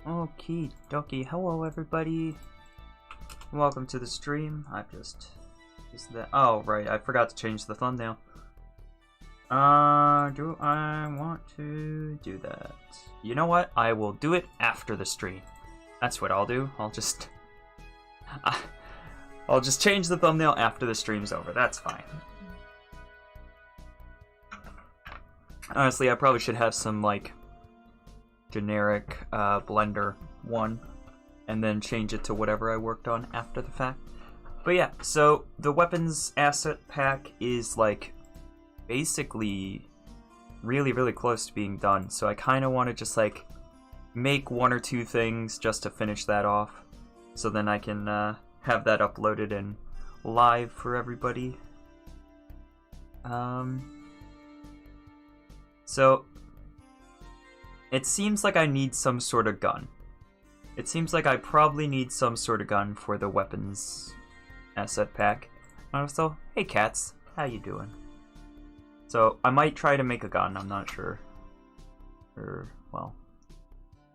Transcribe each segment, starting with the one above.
Okie dokie, hello everybody. Welcome to the stream. Oh right, I forgot to change the thumbnail. Do I want to do that? You know what? I will do it after the stream. That's what I'll do. I'll just change the thumbnail after the stream's over. That's fine. Honestly, I probably should have some like generic Blender one and then change it to whatever I worked on after the fact. But yeah, so the weapons asset pack is like basically really close to being done, so I kind of want to just like make one or two things just to finish that off, so then I can have that uploaded and live for everybody. So it seems like I need some sort of gun. It seems like I probably need some sort of gun for the weapons asset pack. So, hey cats, how you doing? So, I might try to make a gun, I'm not sure. Well,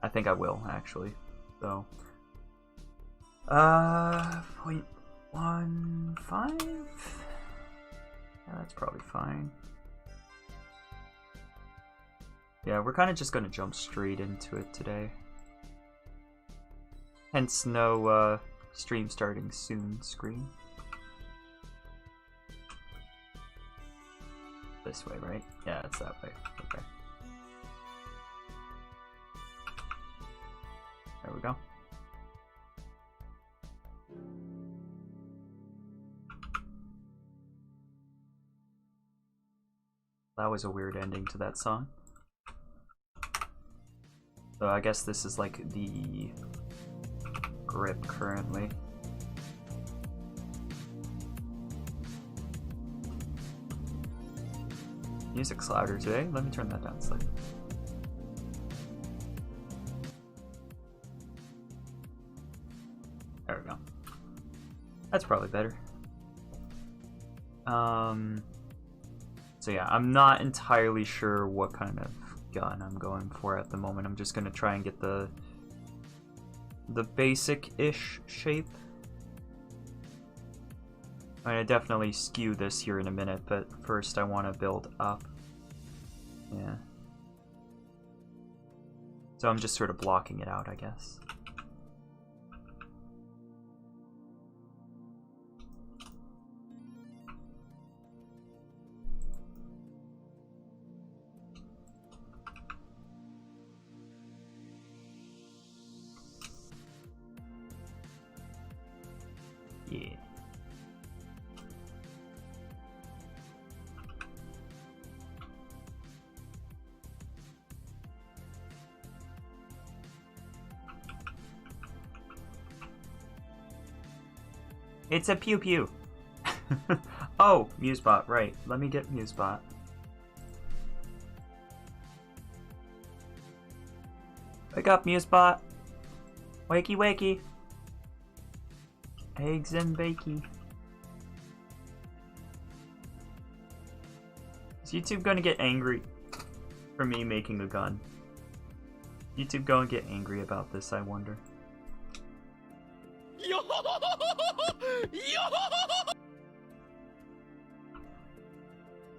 I think I will, actually. So, 0.15? Yeah, that's probably fine. Yeah, we're kind of just gonna jump straight into it today. Hence no stream starting soon screen. This way, right? Yeah, it's that way. Okay. There we go. That was a weird ending to that song. So I guess this is like the grip currently. Music's louder today. Let me turn that down slightly. There we go. That's probably better. So yeah, I'm not entirely sure what kind of gun I'm going for at the moment. I'm just gonna try and get the basic-ish shape. I'm gonna definitely skew this here in a minute, but first I want to build up. Yeah. So I'm just sort of blocking it out, I guess. Yeah. It's a pew pew. Oh, MewsBot, right. Let me get MewsBot. Wake up, MewsBot. Wakey wakey. Eggs and bakey. Is YouTube gonna get angry for me making a gun? YouTube gonna get angry about this, I wonder.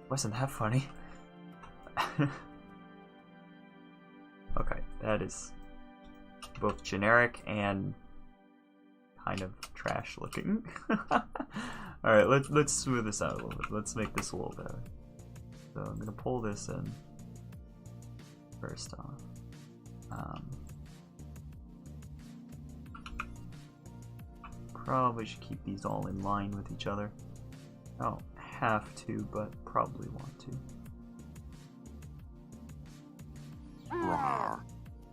Wasn't that funny? Okay, that is both generic and kind of trash looking. Alright, let's smooth this out a little bit. Let's make this a little better. So I'm gonna pull this in first off. Probably should keep these all in line with each other. I don't have to, but probably want to. Rawr.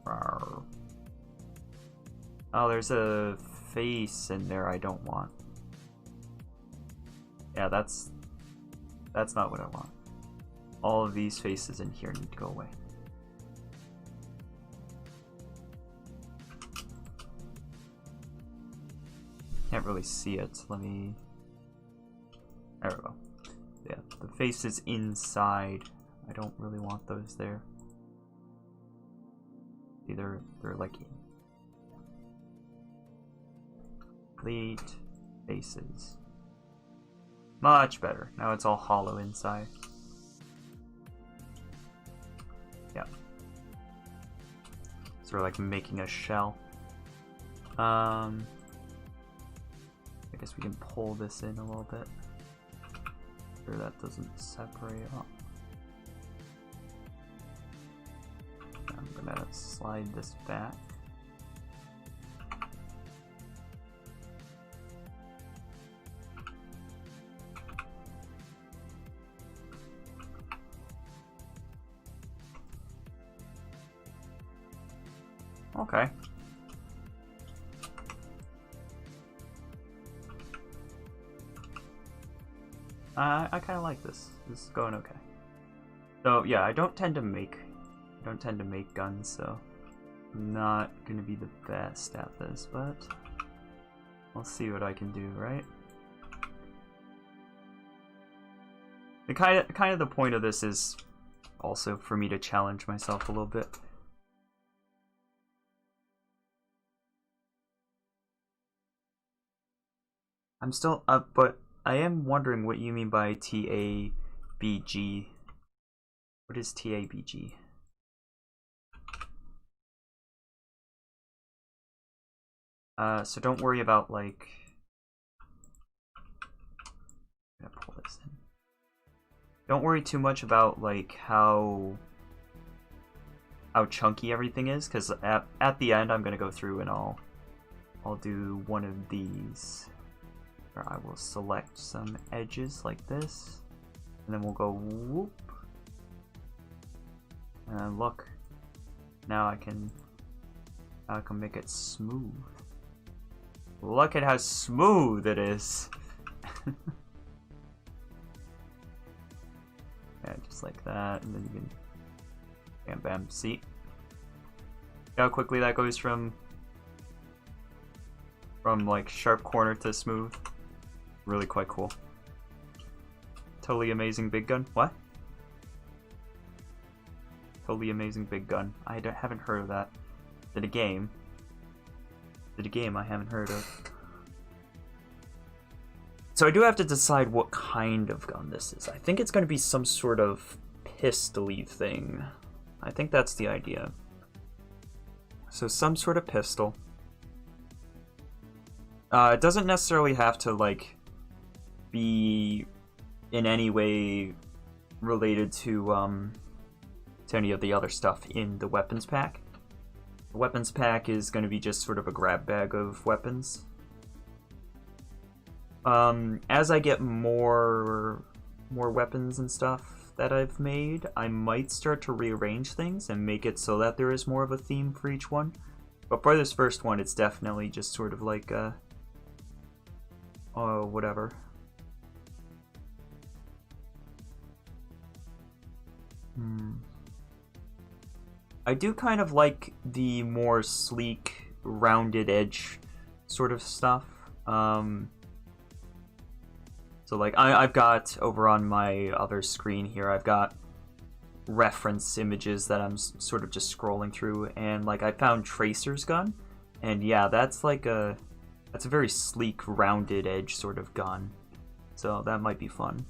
Rawr. Oh, there's a face in there I don't want. Yeah, that's not what I want. All of these faces in here need to go away. Can't really see it. Let me... There we go. Yeah, the face is inside. I don't really want those there. Either they're like Complete faces. Much better. Now it's all hollow inside. Yeah. So we're like making a shell. I guess we can pull this in a little bit. Sure that doesn't separate up. I'm gonna slide this back. Okay. I kind of like this. This is going okay. So yeah, I don't tend to make guns, so I'm not gonna be the best at this, but I'll see what I can do, right? The kind of the point of this is also for me to challenge myself a little bit. I'm still up, but I am wondering what you mean by TABG. What is TABG? So don't worry about like. I'm gonna pull this in. Don't worry too much about like how chunky everything is, because at the end I'm gonna go through and I'll do one of these. I will select some edges like this, and then we'll go whoop, and look, now I can make it smooth. Look at how smooth it is. Yeah, just like that, and then you can bam bam. See how quickly that goes from like sharp corner to smooth. Really quite cool. Totally amazing big gun. What? Totally amazing big gun. I haven't heard of that. Did a game I haven't heard of. So I do have to decide what kind of gun this is. I think it's going to be some sort of pistol-y thing. I think that's the idea. So some sort of pistol. It doesn't necessarily have to like be in any way related to any of the other stuff in the weapons pack. The weapons pack is going to be just sort of a grab bag of weapons. As I get more weapons and stuff that I've made, I might start to rearrange things and make it so that there is more of a theme for each one. But for this first one, it's definitely just sort of like whatever. I do kind of like the more sleek, rounded edge sort of stuff. So like I've got over on my other screen here, I've got reference images that I'm sort of just scrolling through, and like I found Tracer's gun, and yeah, that's a very sleek, rounded edge sort of gun. So that might be fun.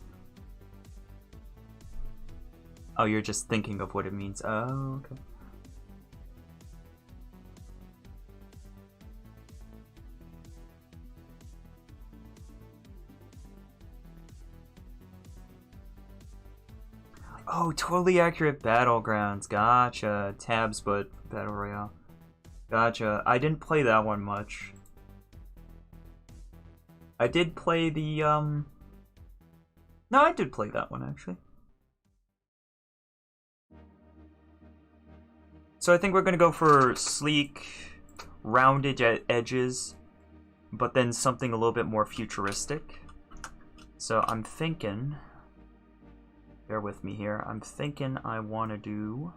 Oh, you're just thinking of what it means. Oh, okay. Oh, totally accurate Battlegrounds. Gotcha. Tabs, but Battle Royale. Gotcha. I didn't play that one much. I did play the, No, I did play that one, actually. So I think we're gonna go for sleek, rounded edges, but then something a little bit more futuristic. So I'm thinking... Bear with me here. I'm thinking I want to do...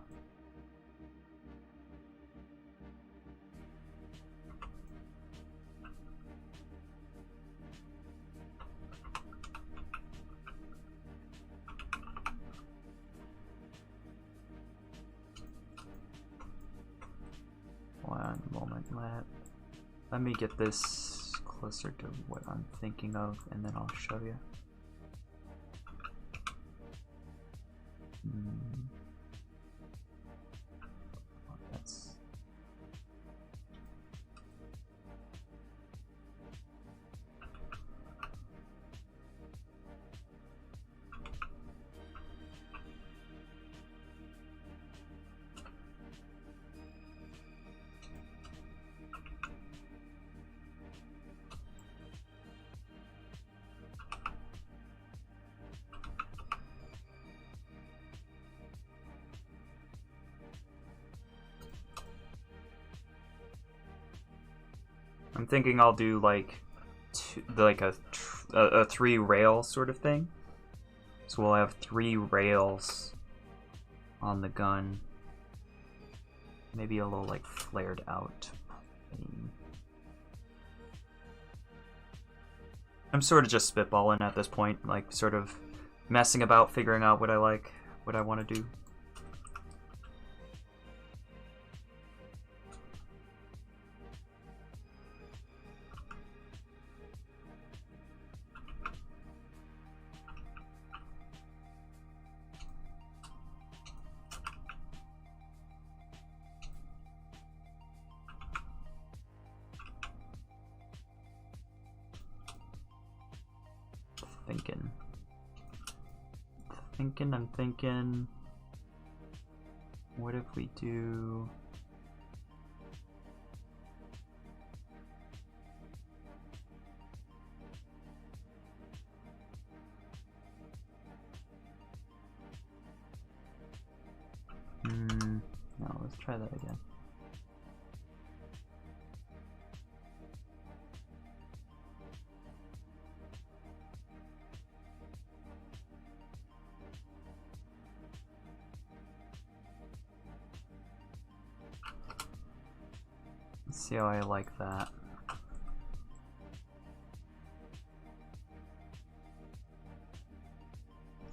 One moment, let me get this closer to what I'm thinking of, and then I'll show you. That's I'm thinking I'll do like a 3 rail sort of thing. So we'll have 3 rails on the gun. Maybe a little like flared out. I'm sort of just spitballing at this point, like sort of messing about, figuring out what I like, what I want to do. I'm thinking, what if we do... No, let's try that again. Let's see how I like that.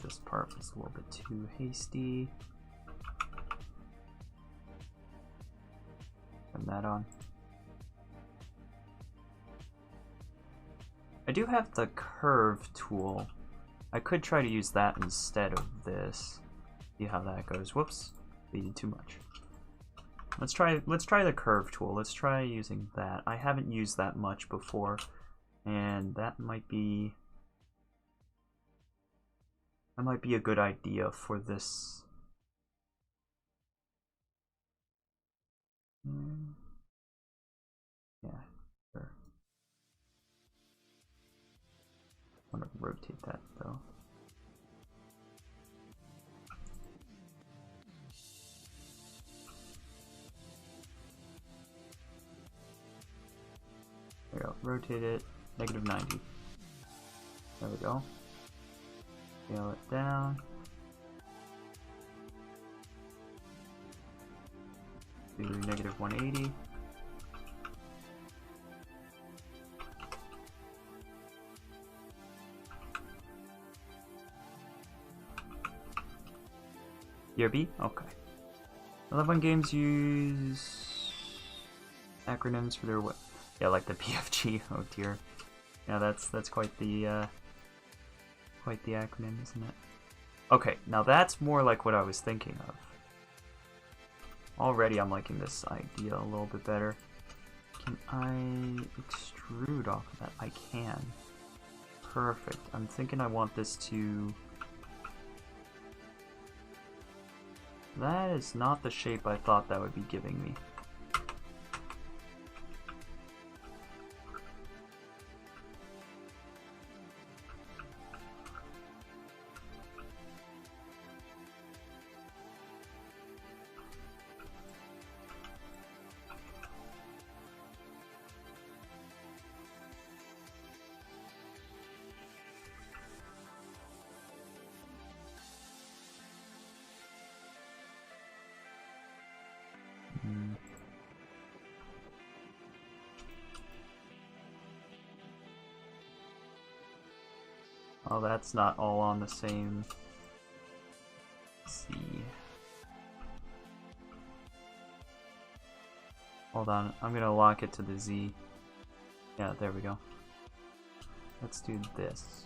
This part was a little bit too hasty. Turn that on. I do have the curve tool. I could try to use that instead of this. See how that goes. Whoops, beating too much. Let's try the curve tool. Let's try using that. I haven't used that much before, and that might be a good idea for this. Yeah, sure. I'm gonna rotate that though. There we go. Rotate it. -90. There we go. Scale it down. Do -180. BRB? Okay. I love when games use acronyms for their what? Yeah, like the PFG. Oh dear. Yeah, that's quite the acronym, isn't it? Okay, now that's more like what I was thinking of. Already I'm liking this idea a little bit better. Can I extrude off of that? I can. Perfect. I'm thinking I want this to... That is not the shape I thought that would be giving me. Oh, that's not all on the same. Let's see. Hold on, I'm gonna lock it to the Z. Yeah, there we go. Let's do this.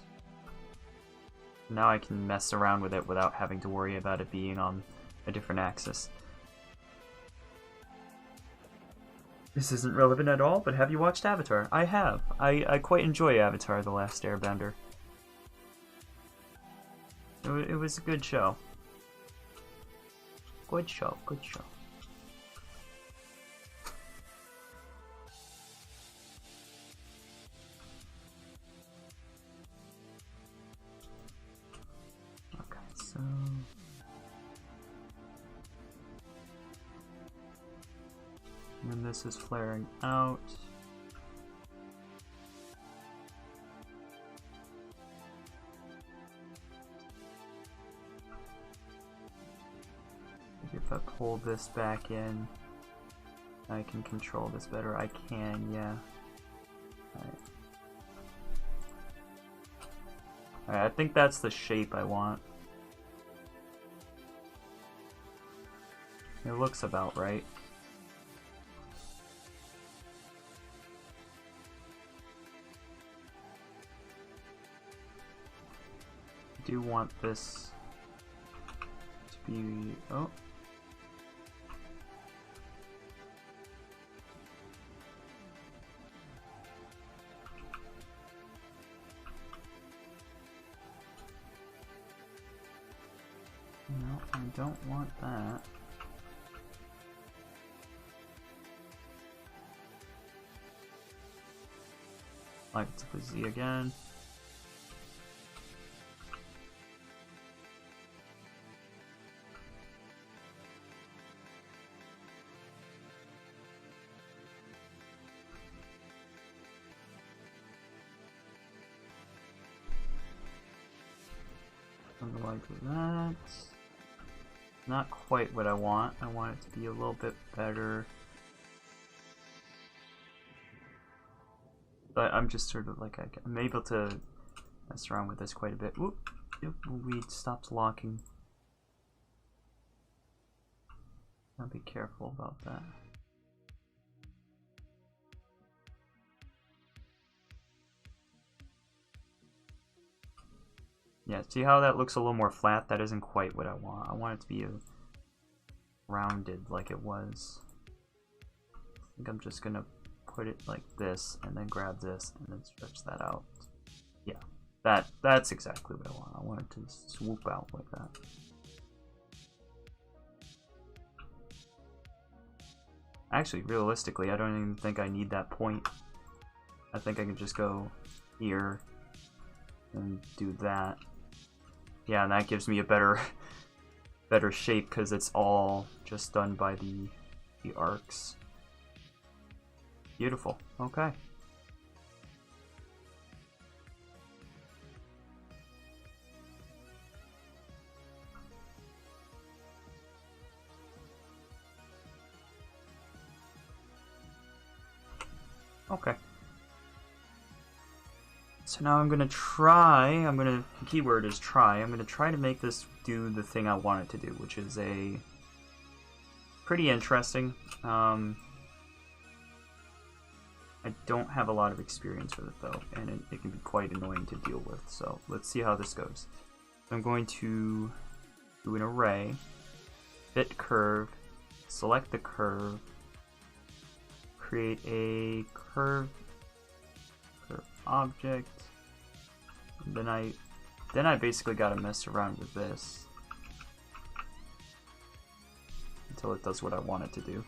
Now I can mess around with it without having to worry about it being on a different axis. This isn't relevant at all, but have you watched Avatar? I have. I quite enjoy Avatar: The Last Airbender. It was a good show. Good show, good show. So and then this is flaring out. Maybe if I pull this back in, I can control this better. I can, yeah. Alright, I think that's the shape I want. It looks about right. I do want this to be... oh. No, I don't want that. Like it's a Z again. Something like that. Not quite what I want. I want it to be a little bit better. But I'm just sort of like, I'm able to mess around with this quite a bit. Whoop! Yep, weed stops locking. I'll be careful about that. Yeah, see how that looks a little more flat? That isn't quite what I want. I want it to be rounded like it was. I think I'm just gonna put it like this and then grab this and then stretch that out. Yeah, that's exactly what I want. I want it to swoop out like that. Actually, realistically, I don't even think I need that point. I think I can just go here and do that. Yeah, and that gives me a better shape because it's all just done by the arcs. Beautiful. Okay. Okay. So now I'm gonna try, the keyword is try, I'm gonna try to make this do the thing I want it to do, which is a pretty interesting. I don't have a lot of experience with it though, and it can be quite annoying to deal with, so let's see how this goes. So I'm going to do an array, fit curve, select the curve, create a curve object, and then I basically gotta mess around with this until it does what I want it to do.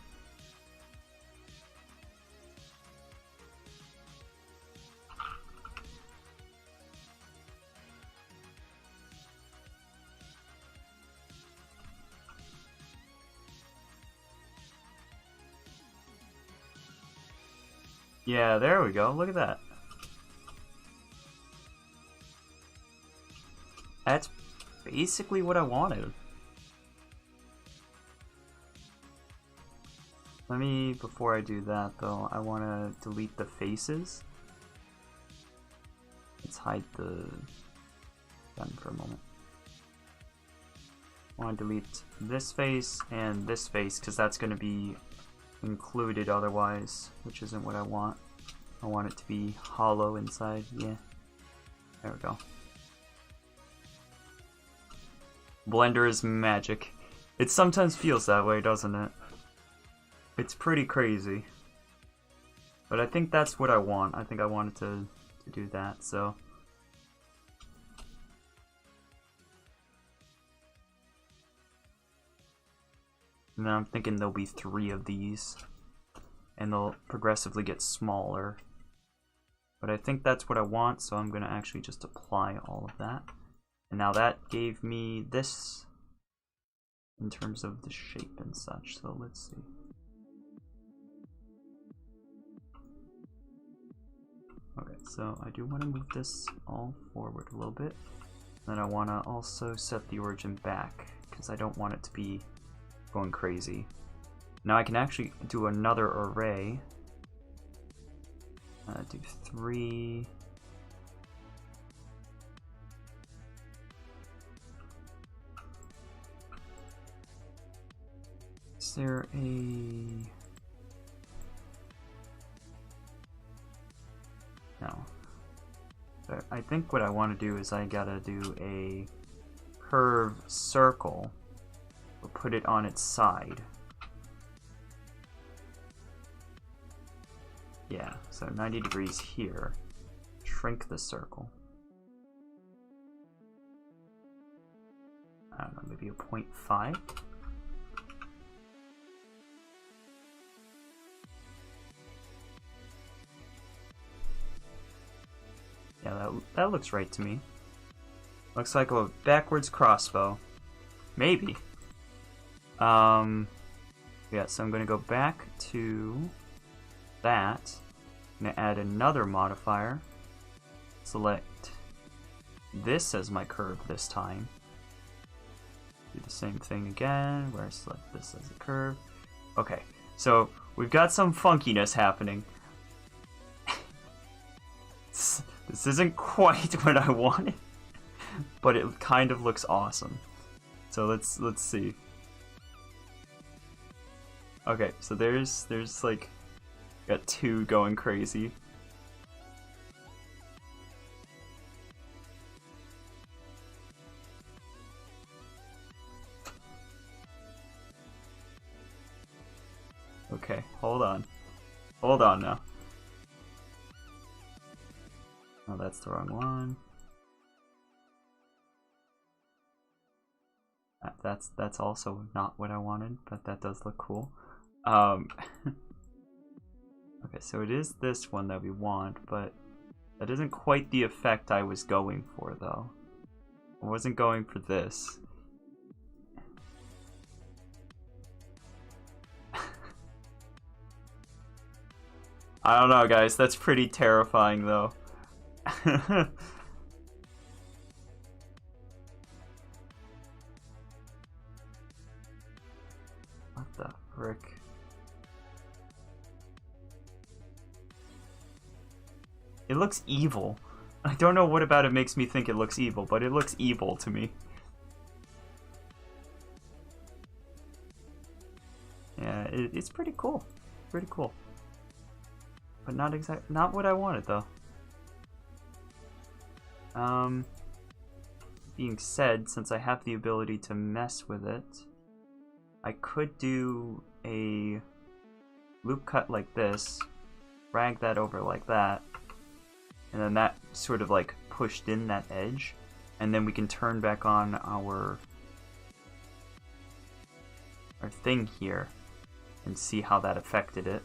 Yeah, there we go. Look at that. That's basically what I wanted. Let me, before I do that though, I want to delete the faces. Let's hide the gun for a moment. I want to delete this face and this face because that's going to be included otherwise, which isn't what I want. I want it to be hollow inside. Yeah. There we go. Blender is magic. It sometimes feels that way, doesn't it? It's pretty crazy. But I think that's what I want. I think I wanted to do that, so... And then I'm thinking there'll be 3 of these. And they'll progressively get smaller. But I think that's what I want, so I'm going to actually just apply all of that. And now that gave me this in terms of the shape and such, so let's see. Okay, so I do want to move this all forward a little bit. Then I want to also set the origin back, because I don't want it to be going crazy. Now I can actually do another array. Do 3. Is there a... No. But I think what I want to do is I gotta do a curve circle, but put it on its side. Yeah, so 90 degrees here. Shrink the circle. I don't know, maybe a 0.5? Yeah, that looks right to me. Looks like a backwards crossbow. Maybe. Yeah, so I'm gonna go back to that. I'm gonna add another modifier. Select this as my curve this time. Do the same thing again, where I select this as a curve. Okay, so we've got some funkiness happening. This isn't quite what I wanted, but it kind of looks awesome. So let's see. Okay, so there's like got 2 going crazy. Okay, hold on. Hold on now. Oh, that's the wrong one. That's also not what I wanted, but that does look cool. Okay, so it is this one that we want, but that isn't quite the effect I was going for, though. I wasn't going for this. I don't know, guys. That's pretty terrifying, though. What the frick? It looks evil. I don't know what about it makes me think it looks evil, but it looks evil to me. Yeah, it's pretty cool. Pretty cool. But not what I wanted, though. Being said, since I have the ability to mess with it, I could do a loop cut like this, drag that over like that, and then that sort of like pushed in that edge, and then we can turn back on our thing here and see how that affected it.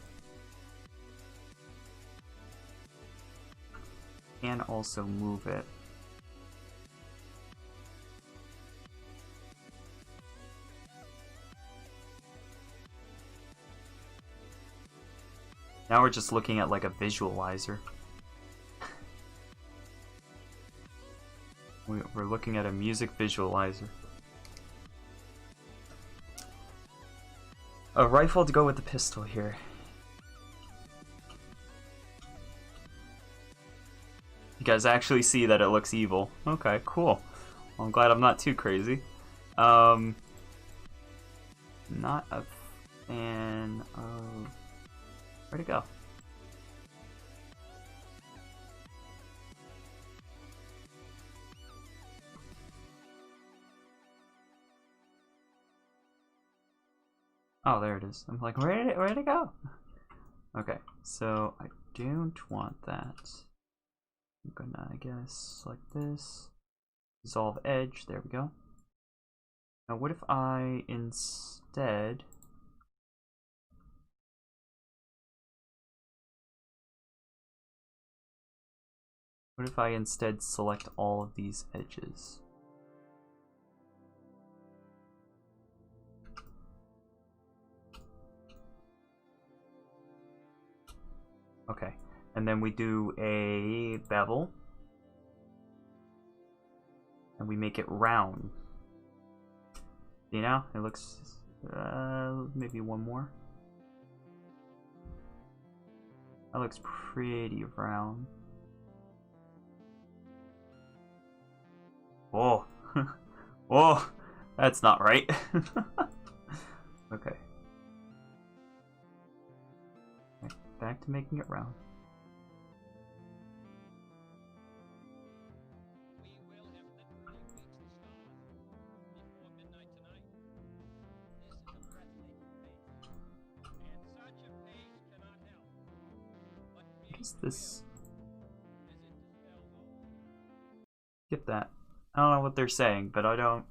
And also move it. Now we're just looking at like a visualizer. We're looking at a music visualizer. A rifle to go with the pistol here. You guys actually see that it looks evil. Okay, cool. Well, I'm glad I'm not too crazy. Not a fan of... Where'd it go? Oh, there it is. I'm like, where'd it go? Okay, so I don't want that. I'm gonna, I guess, select this. Dissolve edge, there we go. Now what if I instead... What if I instead select all of these edges? Okay, and then we do a bevel. And we make it round. See now? It looks... maybe one more. That looks pretty round. Oh! Oh! That's not right. Okay. Back to making it round. What is this? Skip that. I don't know what they're saying, but I don't...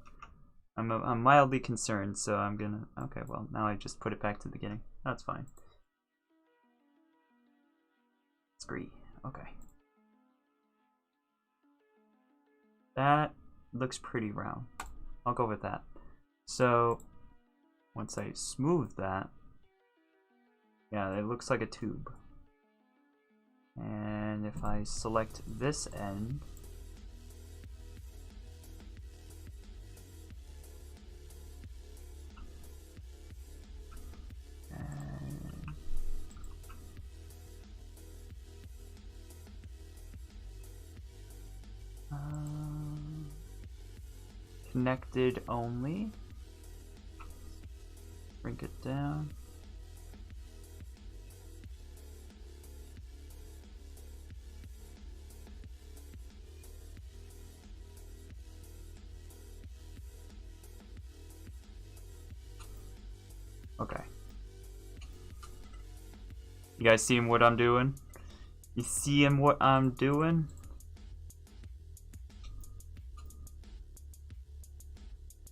I'm mildly concerned, so I'm gonna... Okay, well, now I just put it back to the beginning. That's fine. Scree. Okay. That looks pretty round. I'll go with that. So, once I smooth that... Yeah, it looks like a tube. And if I select this end... Connected only. Shrink it down. Okay. You guys seeing what I'm doing? You seeing what I'm doing?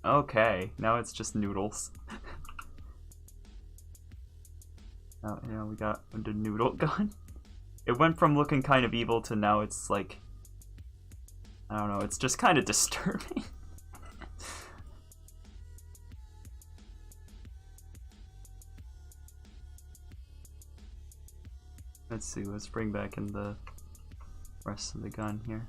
Okay, now it's just noodles. Oh, yeah, we got the noodle gun. It went from looking kind of evil to now it's like... I don't know, it's just kind of disturbing. Let's see, let's bring back in the rest of the gun here.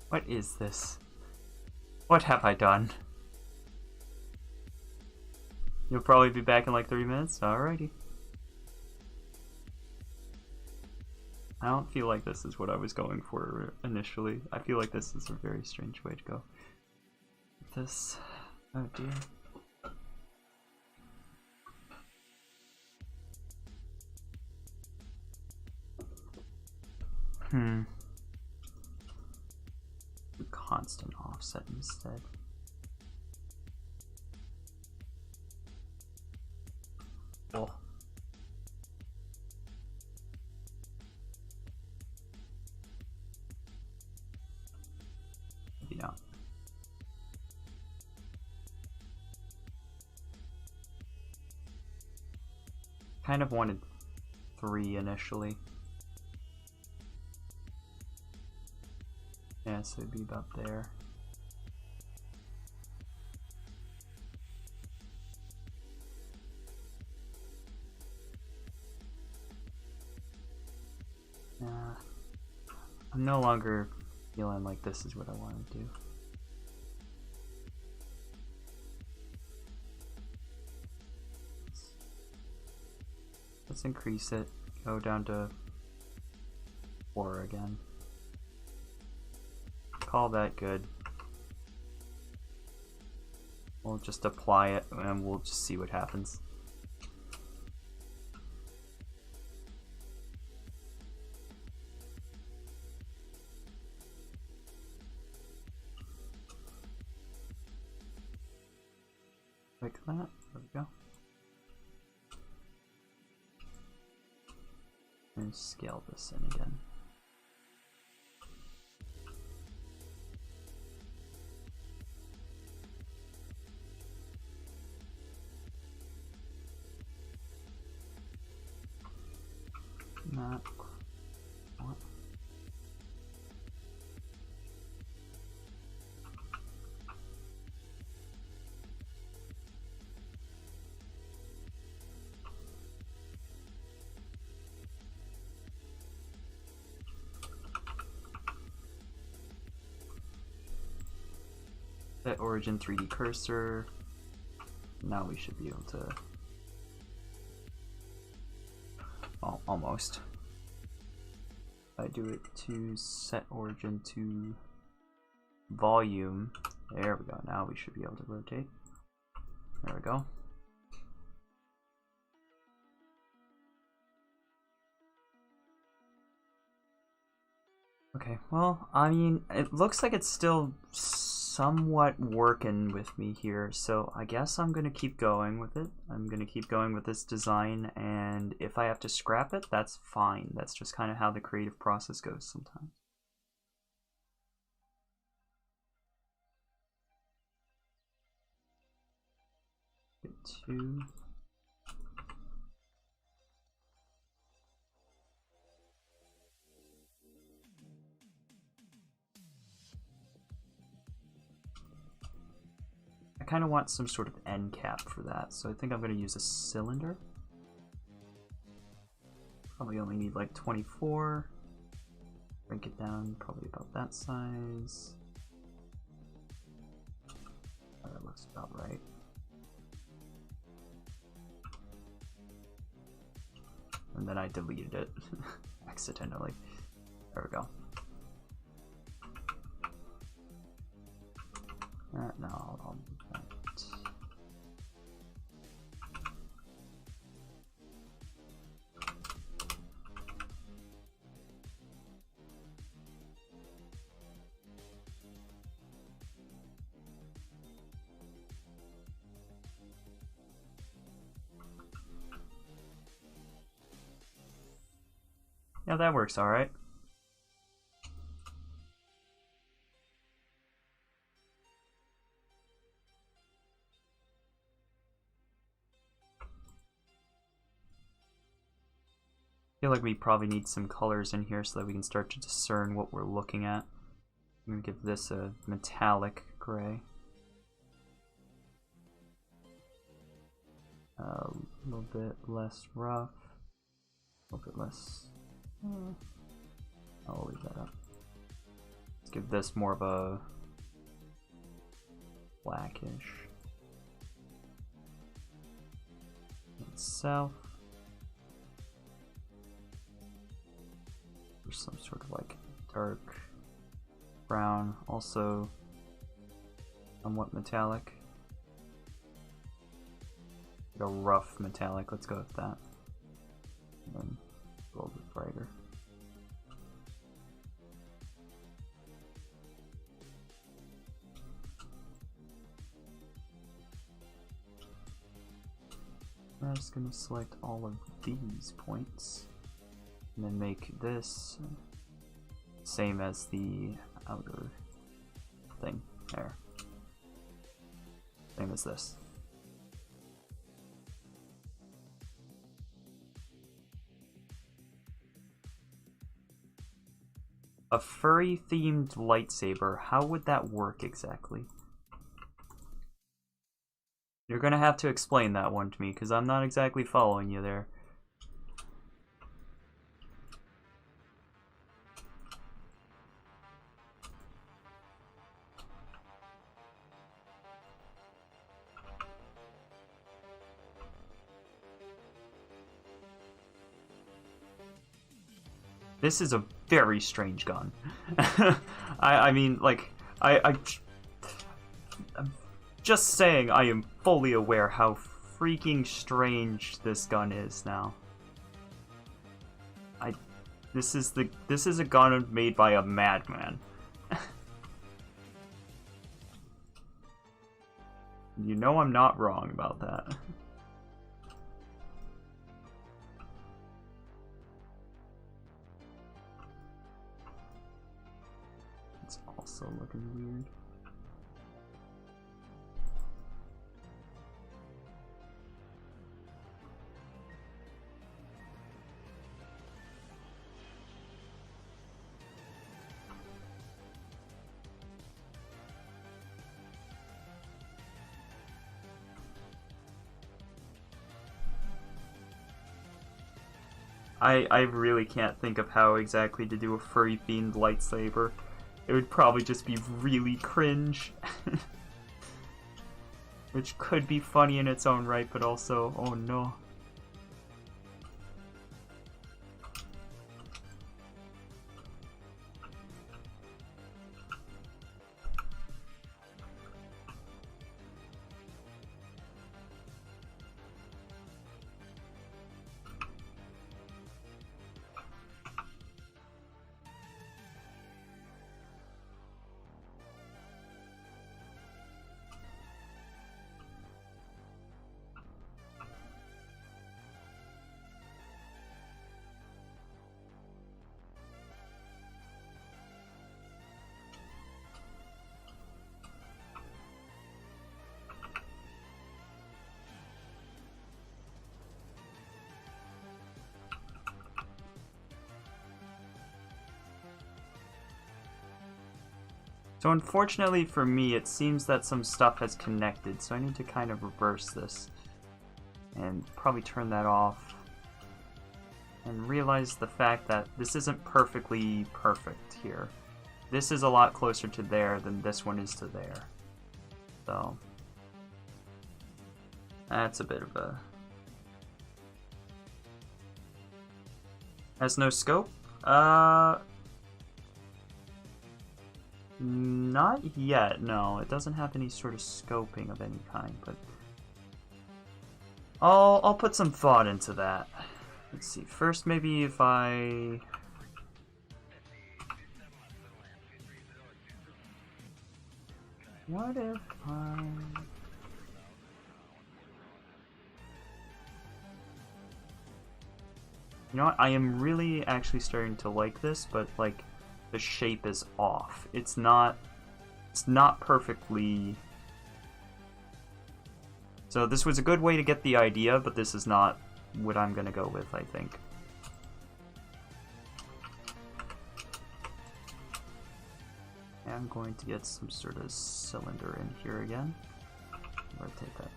What is this? What have I done? You'll probably be back in like 3 minutes? Alrighty. I don't feel like this is what I was going for initially. I feel like this is a very strange way to go. This... Oh dear. Constant offset instead. Oh. Maybe not. Kind of wanted 3 initially. Yeah, so it'd be about there. I'm no longer feeling like this is what I want to do. Let's increase it. Go down to 4 again. Call that good. We'll just apply it and we'll just see what happens. Like that. There we go. And scale this in again. Not what? Set origin 3D cursor. Now we should be able to. Oh, almost. I do it to set origin to volume. There we go. Now we should be able to rotate. There we go. Okay, well, I mean, it looks like it's still somewhat working with me here, so I guess I'm gonna keep going with it. I'm gonna keep going with this design, and if I have to scrap it, that's fine. That's just kind of how the creative process goes sometimes. Get 2. I kind of want some sort of end cap for that, so I think I'm going to use a cylinder. Probably only need like 24. Break it down, probably about that size. Oh, that looks about right. And then I deleted it accidentally. There we go. No, I'll do that. Yeah, that works all right. I feel like we probably need some colors in here so that we can start to discern what we're looking at. I'm going to give this a metallic gray. A little bit less rough. A little bit less... I'll leave that up. Let's give this more of a blackish. South. There's some sort of like dark brown, also somewhat metallic. Like a rough metallic, let's go with that. And then a little bit brighter. I'm just going to select all of these points and then make this same as the outer thing there. Same as this. A furry themed lightsaber, how would that work exactly? You're gonna have to explain that one to me, because I'm not exactly following you there. This is a very strange gun. I mean, like, I'm just saying I am fully aware how freaking strange this gun is now. This is a gun made by a madman. You know I'm not wrong about that. It's also looking weird. I really can't think of how exactly to do a furry-themed lightsaber. It would probably just be really cringe. Which could be funny in its own right, but also, oh no. So unfortunately for me, it seems that some stuff has connected, so I need to kind of reverse this. And probably turn that off. And realize the fact that this isn't perfectly perfect here. This is a lot closer to there than this one is to there. So that's a bit of a... Has no scope? Not yet, no. It doesn't have any sort of scoping of any kind, but I'll put some thought into that. Let's see. First, maybe if I... What if I... You know what? I am really actually starting to like this, but like the shape is off. It's not perfectly... So this was a good way to get the idea, but this is not what I'm gonna go with, I think. I'm going to get some sort of cylinder in here again. Rotate that.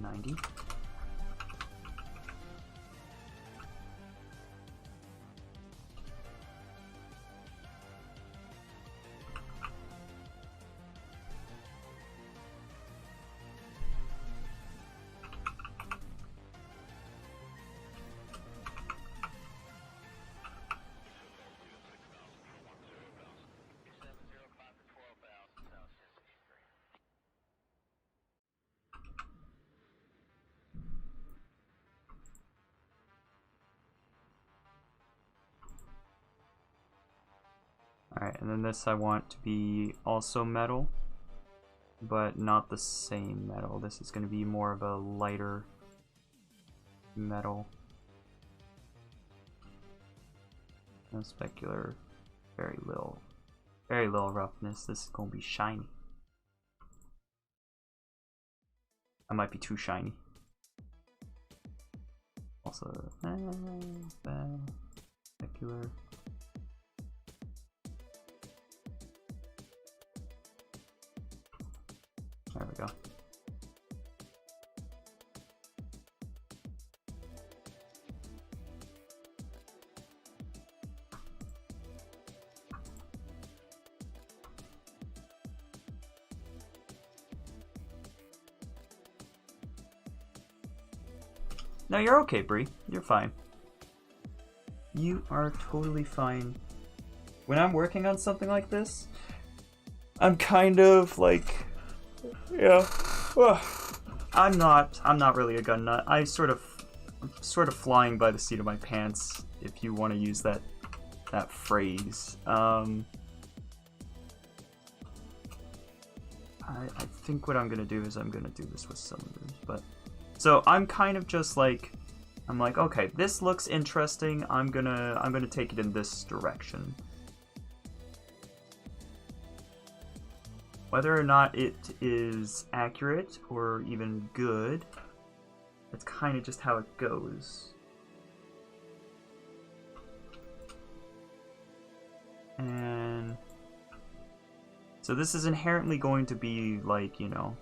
90. Alright, and then this I want to be also metal, but not the same metal. This is going to be more of a lighter metal. No specular, very little roughness. This is going to be shiny. I might be too shiny. Also, specular. There we go. No, you're okay, Bree. You're fine. You are totally fine. When I'm working on something like this, I'm kind of like, yeah, I'm not really a gun nut. I'm sort of flying by the seat of my pants, if you want to use that phrase. I think what I'm gonna do is I'm gonna do this with cylinders, but so I'm kind of just like, I'm like, okay, this looks interesting. I'm gonna take it in this direction. Whether or not it is accurate or even good, that's kind of just how it goes. And so this is inherently going to be like, you know,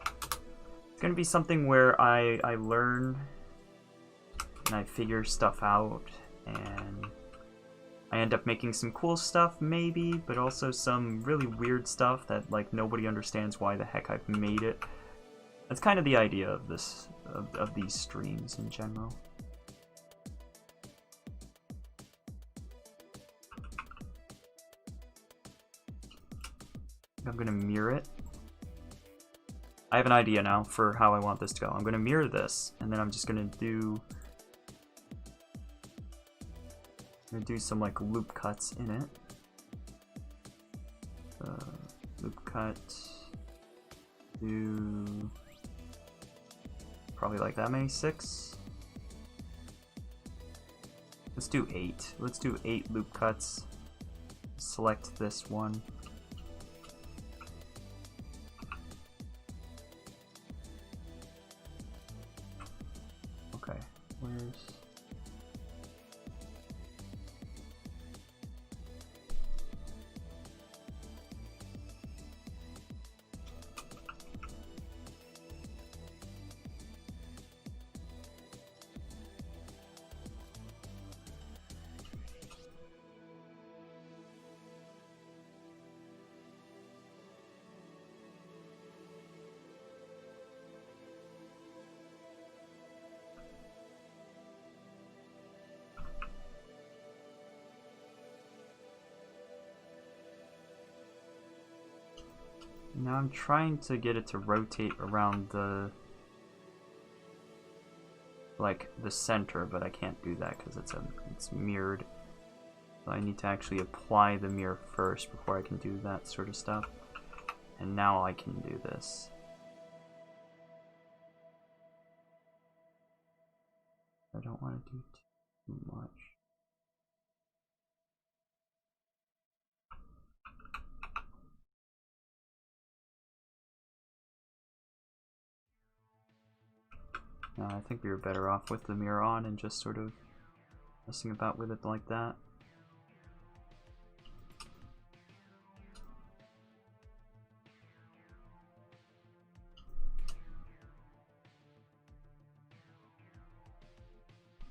it's going to be something where I learn and I figure stuff out, and I end up making some cool stuff maybe, but also some really weird stuff that like nobody understands why the heck I've made it. That's kind of the idea of this, of these streams in general. I'm gonna mirror it. I have an idea now for how I want this to go. I'm gonna mirror this, and then I'm just gonna do some like loop cuts in it. Loop cut. Do probably like that many, 6. Let's do 8. Let's do 8 loop cuts. Select this one. Okay, where's... Now I'm trying to get it to rotate around the, like, the center, but I can't do that because it's mirrored. So I need to actually apply the mirror first before I can do that sort of stuff. And now I can do this. I don't want to do too much. No, I think we were better off with the mirror on and just sort of messing about with it like that.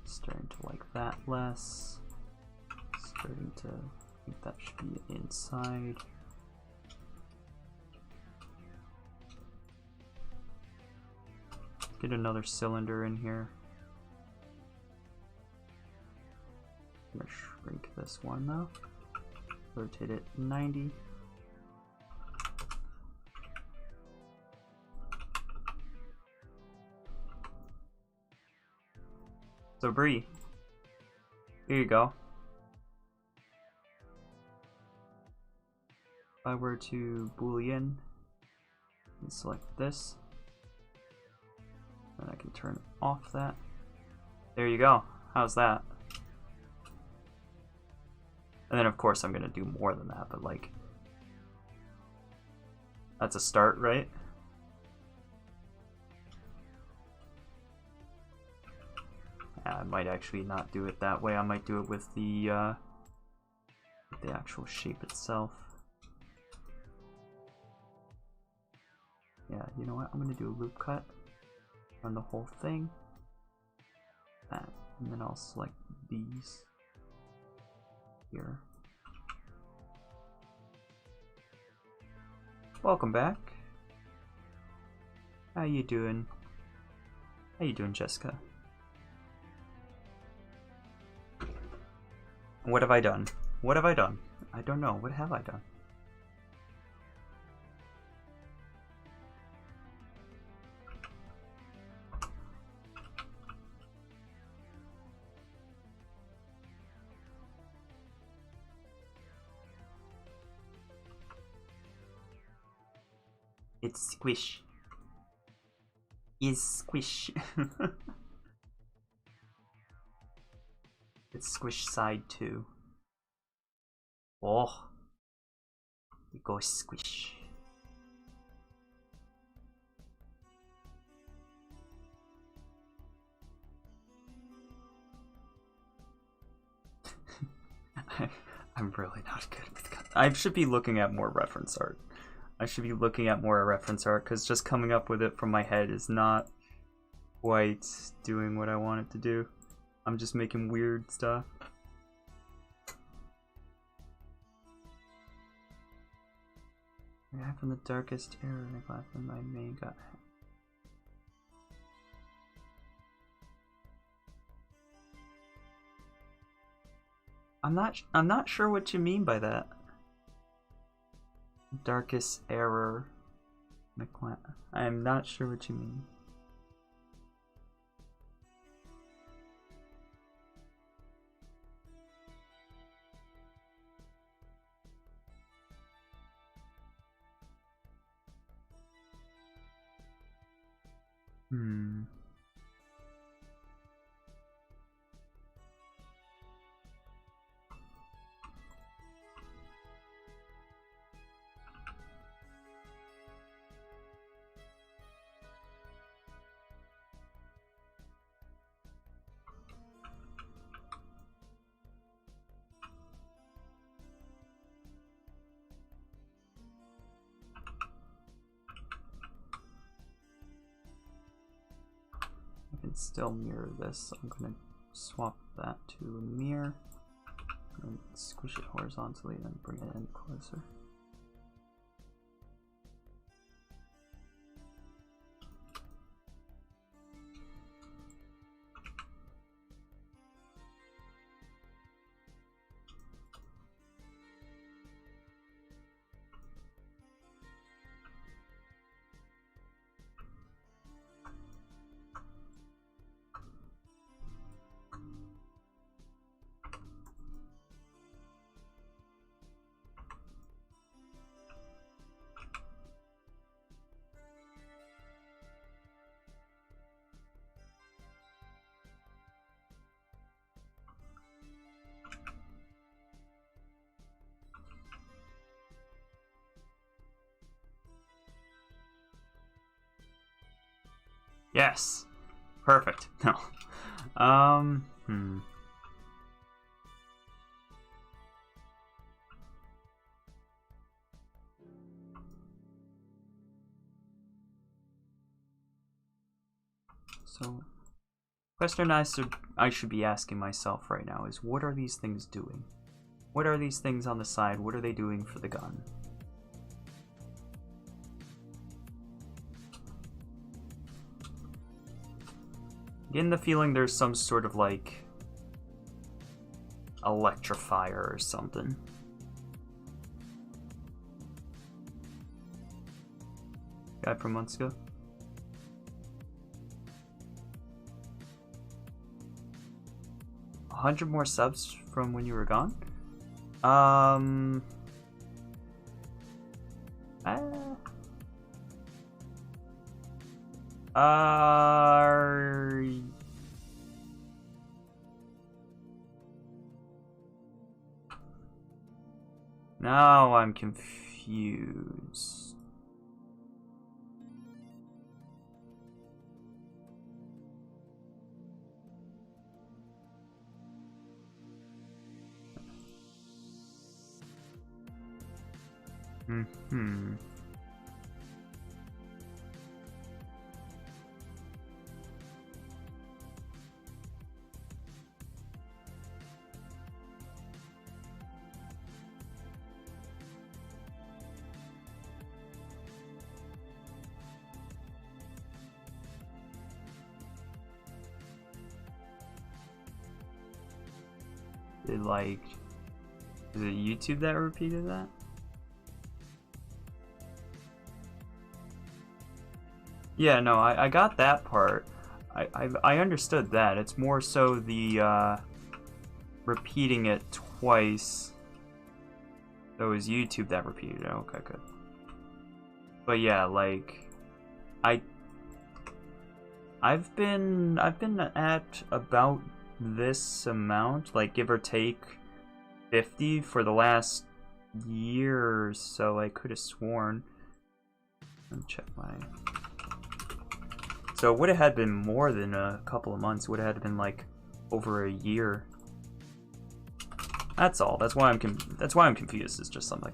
Starting to like that less. Starting to think that should be inside. Get another cylinder in here. I'm gonna shrink this one though. Rotate it 90. So Bree, here you go. If I were to boolean and select this, then I can turn off that. There you go. How's that? And then of course I'm gonna do more than that, but like, that's a start, right? I might actually not do it that way. I might do it with the actual shape itself. Yeah, you know what? I'm gonna do a loop cut on the whole thing. That, and then I'll select these here. Welcome back. How you doing? How you doing, Jessica? What have I done? What have I done? I don't know. What have I done? It's squish. Is squish. It's squish side 2. Oh. It goes squish. I'm really not good with guns. I should be looking at more reference art. Because just coming up with it from my head is not quite doing what I want it to do. I'm just making weird stuff. I from the darkest era in a class when my main got. I'm not sure what you mean by that. Darkest error. I'm not sure what you mean. Still mirror this, so I'm gonna swap that to a mirror and squish it horizontally and then bring it in closer. Yes. Perfect. No. So, question I should be asking myself right now is, what are these things doing? What are these things on the side? What are they doing for the gun? Getting the feeling there's some sort of like electrifier or something. Guy from months ago. 100 more subs from when you were gone? Now I'm confused. it like... Is it YouTube that repeated that? Yeah, no, I got that part. I understood that. It's more so the repeating it twice. That was YouTube that repeated it. Okay, good. But yeah, like I've been at about this amount, like give or take 50 for the last year or so. I could have sworn. Let me check my... So it would have had been more than a couple of months. It would have had been like over a year. That's all. That's why I'm confused. It's just something.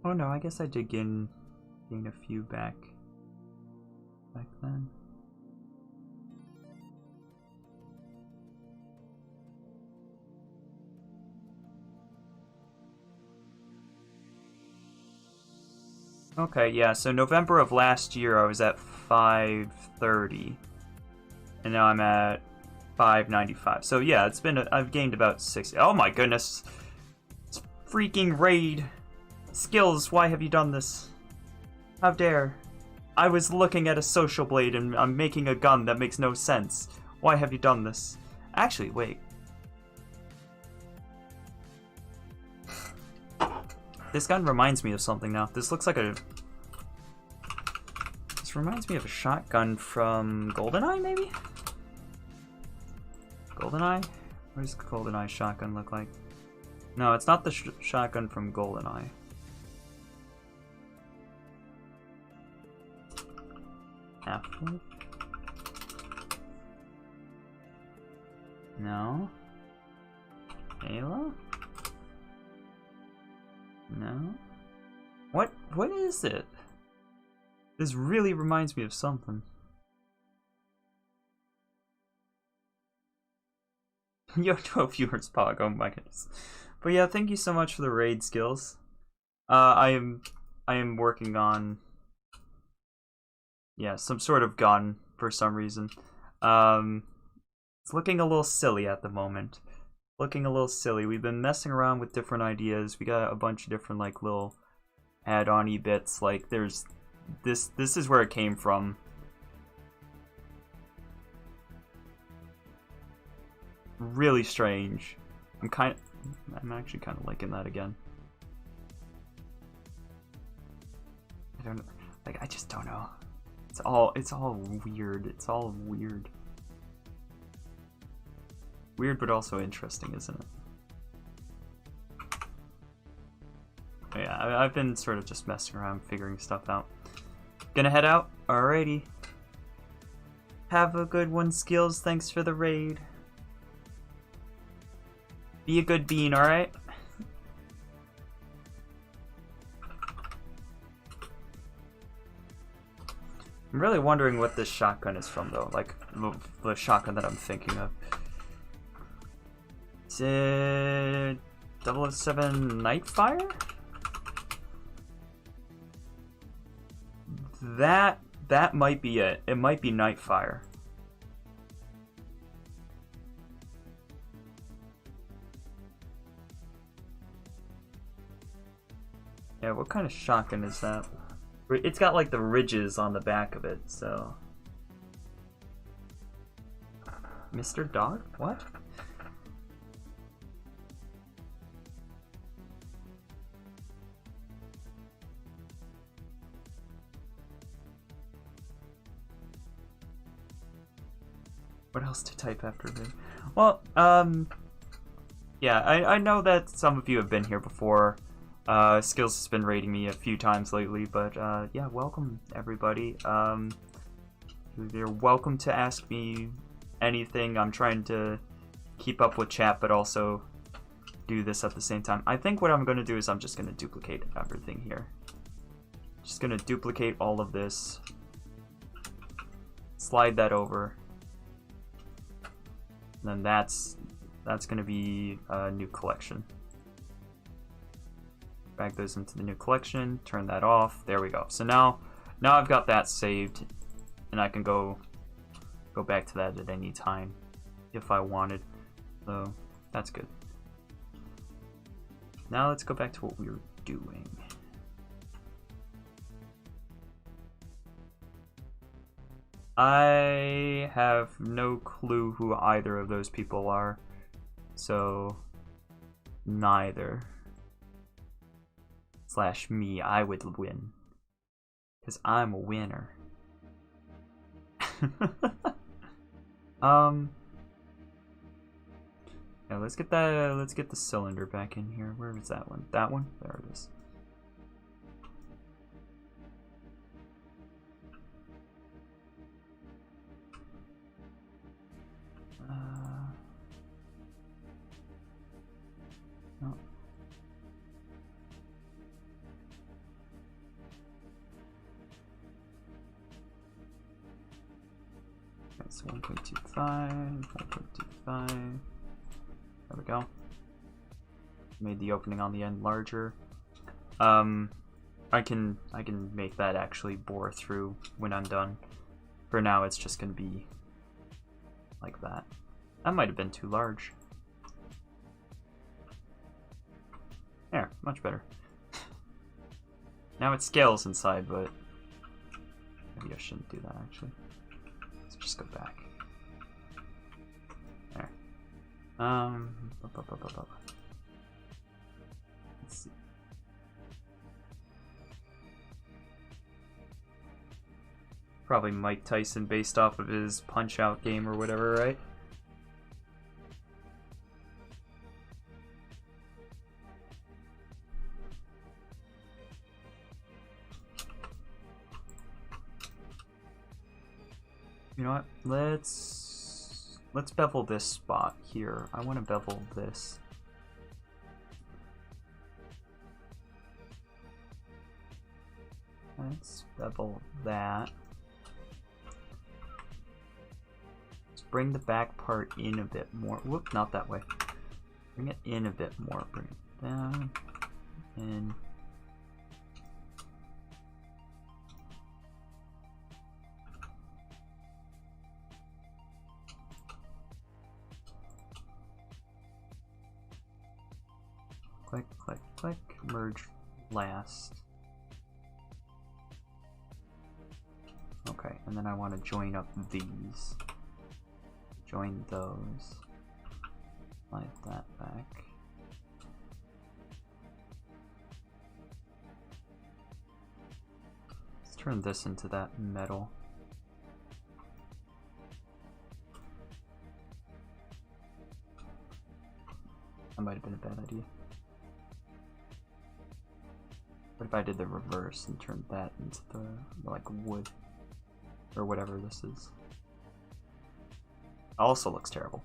Oh no, I guess I did gain a few back then. Okay, yeah, so November of last year I was at 530. And now I'm at 595. So yeah, it's been I've gained about 60. Oh my goodness. It's freaking raid. Skills, why have you done this? How dare. I was looking at a social blade and I'm making a gun that makes no sense. Why have you done this? Actually, wait. This gun reminds me of something now. This looks like a... This reminds me of a shotgun from GoldenEye, maybe? GoldenEye? What does GoldenEye shotgun look like? No, it's not the shotgun from GoldenEye. Half-Life? No. Halo? No. What is it? This really reminds me of something. You have 12 viewers, Pog. Oh my goodness. But yeah, thank you so much for the raid skills. I am working on some sort of gun for some reason. It's looking a little silly at the moment. Looking a little silly. We've been messing around with different ideas. We got a bunch of different like little add-on-y bits. Like there's this is where it came from. Really strange. I'm actually kind of liking that again. I just don't know. It's all weird. It's all weird. Weird, but also interesting, isn't it? But yeah, I've been sort of just messing around, figuring stuff out. Gonna head out? Alrighty. Have a good one, Skills. Thanks for the raid. Be a good bean, alright? I'm really wondering what this shotgun is from, though. Like, the shotgun that I'm thinking of. Is it 007 Nightfire? That might be it. It might be Nightfire. Yeah, what kind of shotgun is that? It's got like the ridges on the back of it, so... Mr. Dog? What? What else to type after this? Well, yeah, I know that some of you have been here before. Skills has been raiding me a few times lately, but yeah, welcome everybody. You're welcome to ask me anything. I'm trying to keep up with chat, but also do this at the same time. I think what I'm going to do is I'm just going to duplicate everything here. Just going to duplicate all of this. Slide that over. And then that's going to be a new collection. Drag those into the new collection, turn that off. There we go. So now I've got that saved, and I can go back to that at any time if I wanted. So that's good. Now let's go back to what we were doing. I have no clue who either of those people are, so neither. / me, I would win. Because I'm a winner. Yeah, let's get the cylinder back in here. Where is that one? That one? There it is. No. That's 1.25, 1.25. There we go. Made the opening on the end larger. I can make that actually bore through when I'm done. For now, it's just gonna be like that. That might have been too large. There, much better. Now it scales inside, but maybe I shouldn't do that actually. Let's just go back. There. Let's see. Probably Mike Tyson based off of his Punch-Out game or whatever, right? You know what? Let's bevel this spot here. I want to bevel this. Let's bevel that. Let's bring the back part in a bit more. Whoop, not that way. Bring it in a bit more. Bring it down. In. Click, click, click, merge last. Okay, and then I want to join up these. Join those. Slide that back. Let's turn this into that metal. That might have been a bad idea. What if I did the reverse and turned that into the, like, wood? Or whatever this is. Also looks terrible.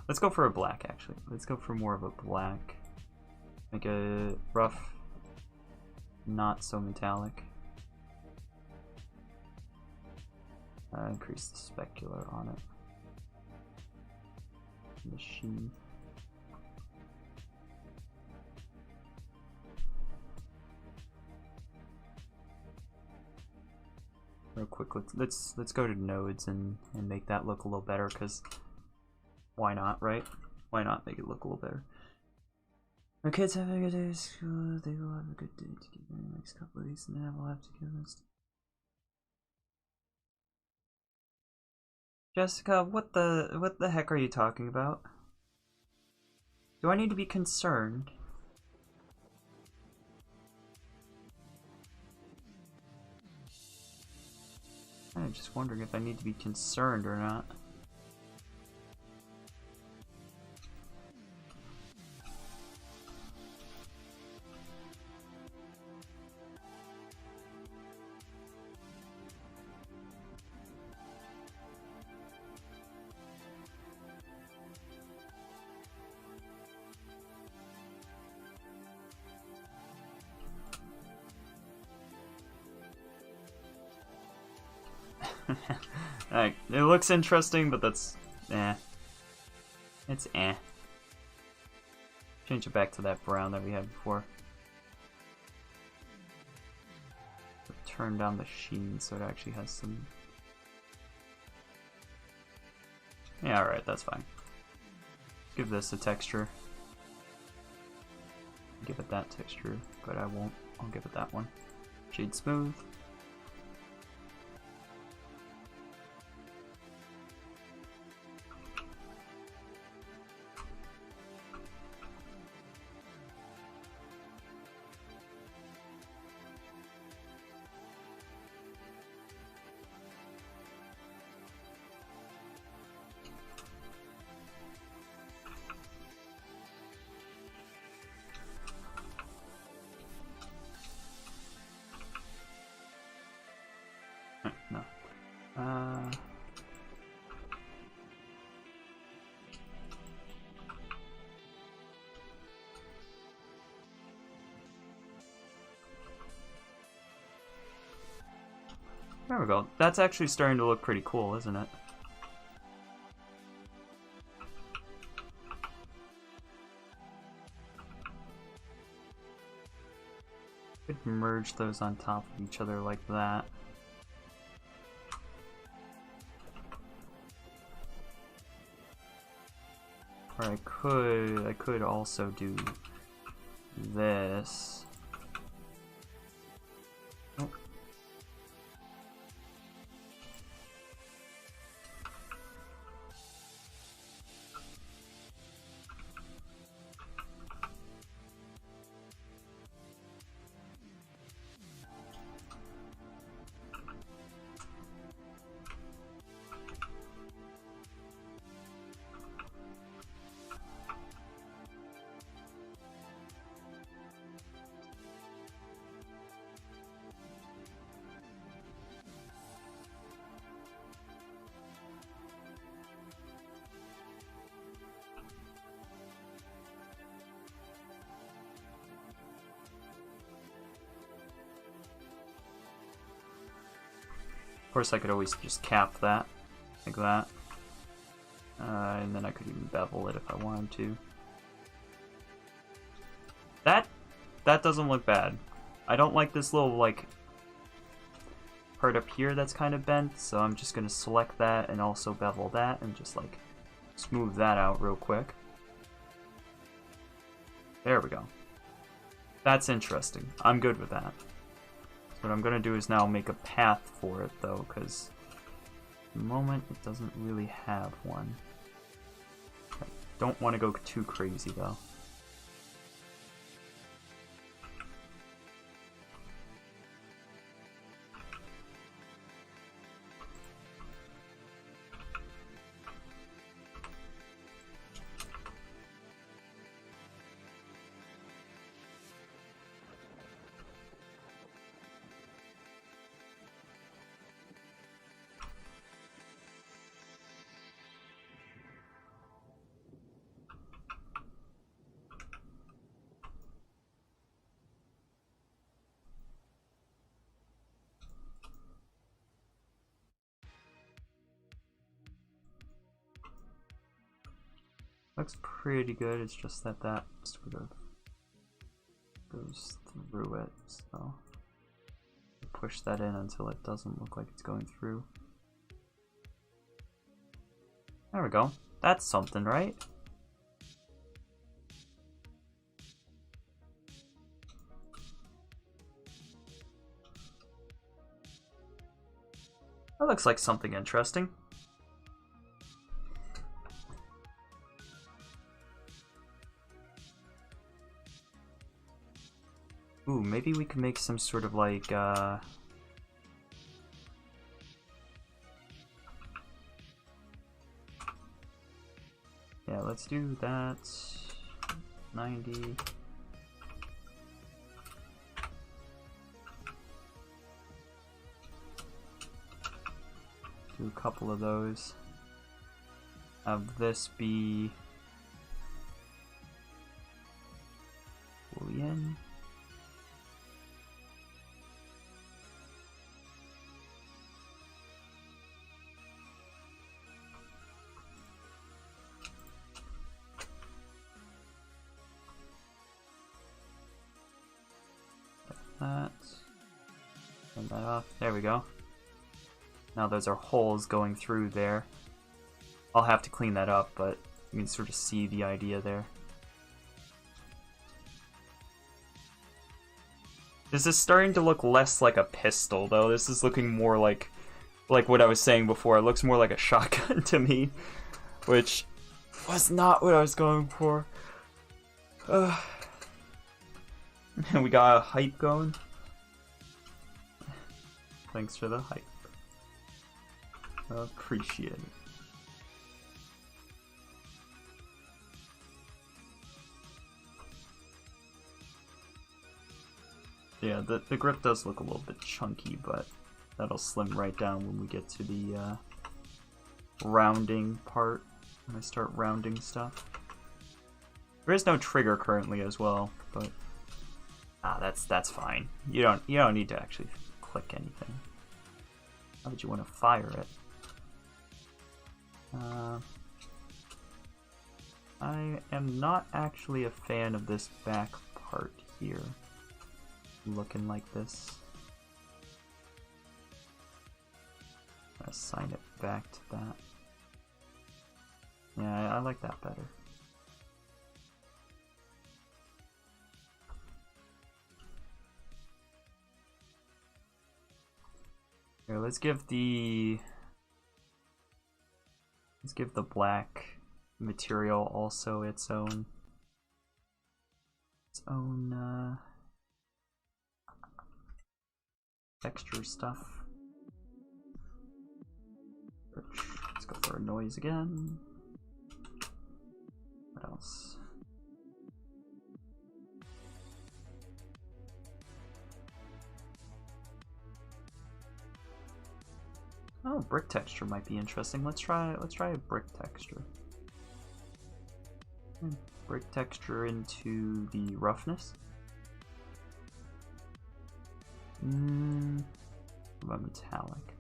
Let's go for a black, actually. Let's go for more of a black. Make it rough, not so metallic. Increase the specular on it. Machine. Real quick, let's go to nodes and make that look a little better, because why not, right? Why not make it look a little better? Our kids have a good day at school. They will have a good day together in the next couple of weeks, and then we'll have to give this. Jessica, what the heck are you talking about? Do I need to be concerned? I'm just wondering if I need to be concerned or not. Alright, it looks interesting, but that's eh. It's eh. Change it back to that brown that we had before. Turn down the sheen so it actually has some. Yeah, alright, that's fine. Give this a texture. Give it that texture, but I won't. I'll give it that one. Shade smooth. No. There we go. That's actually starting to look pretty cool, isn't it? Could merge those on top of each other like that. Or I could also do this. Oh. Of course, I could always just cap that, like that. And then I could even bevel it if I wanted to. That doesn't look bad. I don't like this little, like, part up here that's kind of bent, so I'm just going to select that and also bevel that and just, like, smooth that out real quick. There we go. That's interesting. I'm good with that. What I'm going to do is now make a path for it, though, because at the moment it doesn't really have one. I don't want to go too crazy, though. Looks pretty good, it's just that that sort of goes through it, so push that in until it doesn't look like it's going through. There we go. That's something, right? That looks like something interesting. Ooh, maybe we could make some sort of like, yeah, let's do that. 90. Do a couple of those. Have this be Boolean. Turn that off. There we go. Now those are holes going through there. I'll have to clean that up, but you can sort of see the idea there. This is starting to look less like a pistol, though. This is looking more like what I was saying before. It looks more like a shotgun to me, which was not what I was going for. And we got a hype going. Thanks for the hype. Appreciate it. Yeah, the grip does look a little bit chunky, but that'll slim right down when we get to the rounding part, when I start rounding stuff. There is no trigger currently as well, but that's fine. You don't need to actually click anything. How would you want to fire it? I am not actually a fan of this back part here, looking like this. Assign it back to that. Yeah, I like that better. Here, let's give the black material also its own texture stuff. Let's go for a noise again. What else? Oh, brick texture might be interesting. Let's try a brick texture. Brick texture into the roughness. What about metallic?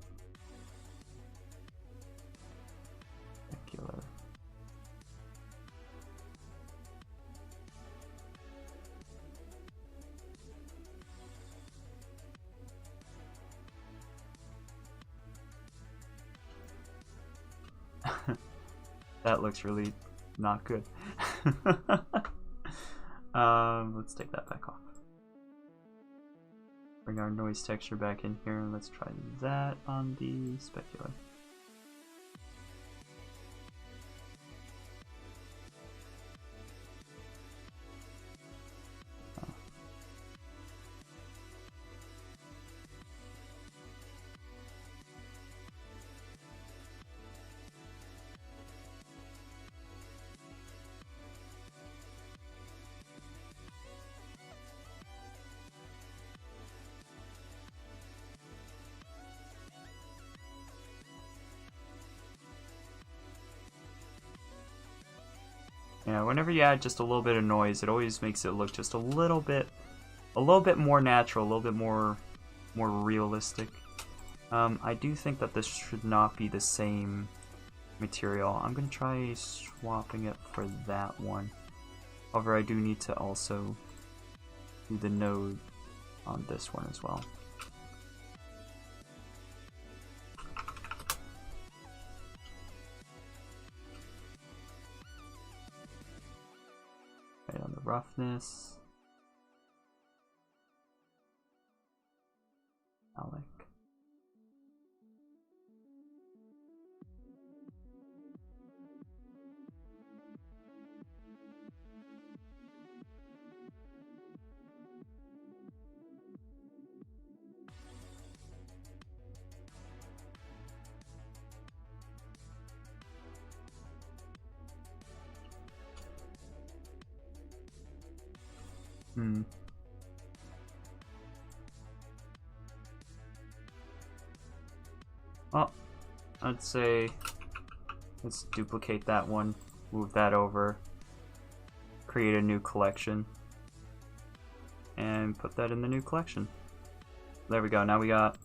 Specular. That looks really not good. Let's take that back off. Bring our noise texture back in here. Let's try that on the specular. Yeah, whenever you add just a little bit of noise, it always makes it look just a little bit more natural, a little bit more realistic. I do think that this should not be the same material. I'm gonna try swapping it for that one. However, I do need to also do the node on this one as well. On the roughness. Alec. Well, I'd say let's duplicate that one, move that over, create a new collection, and put that in the new collection. There we go. Now we got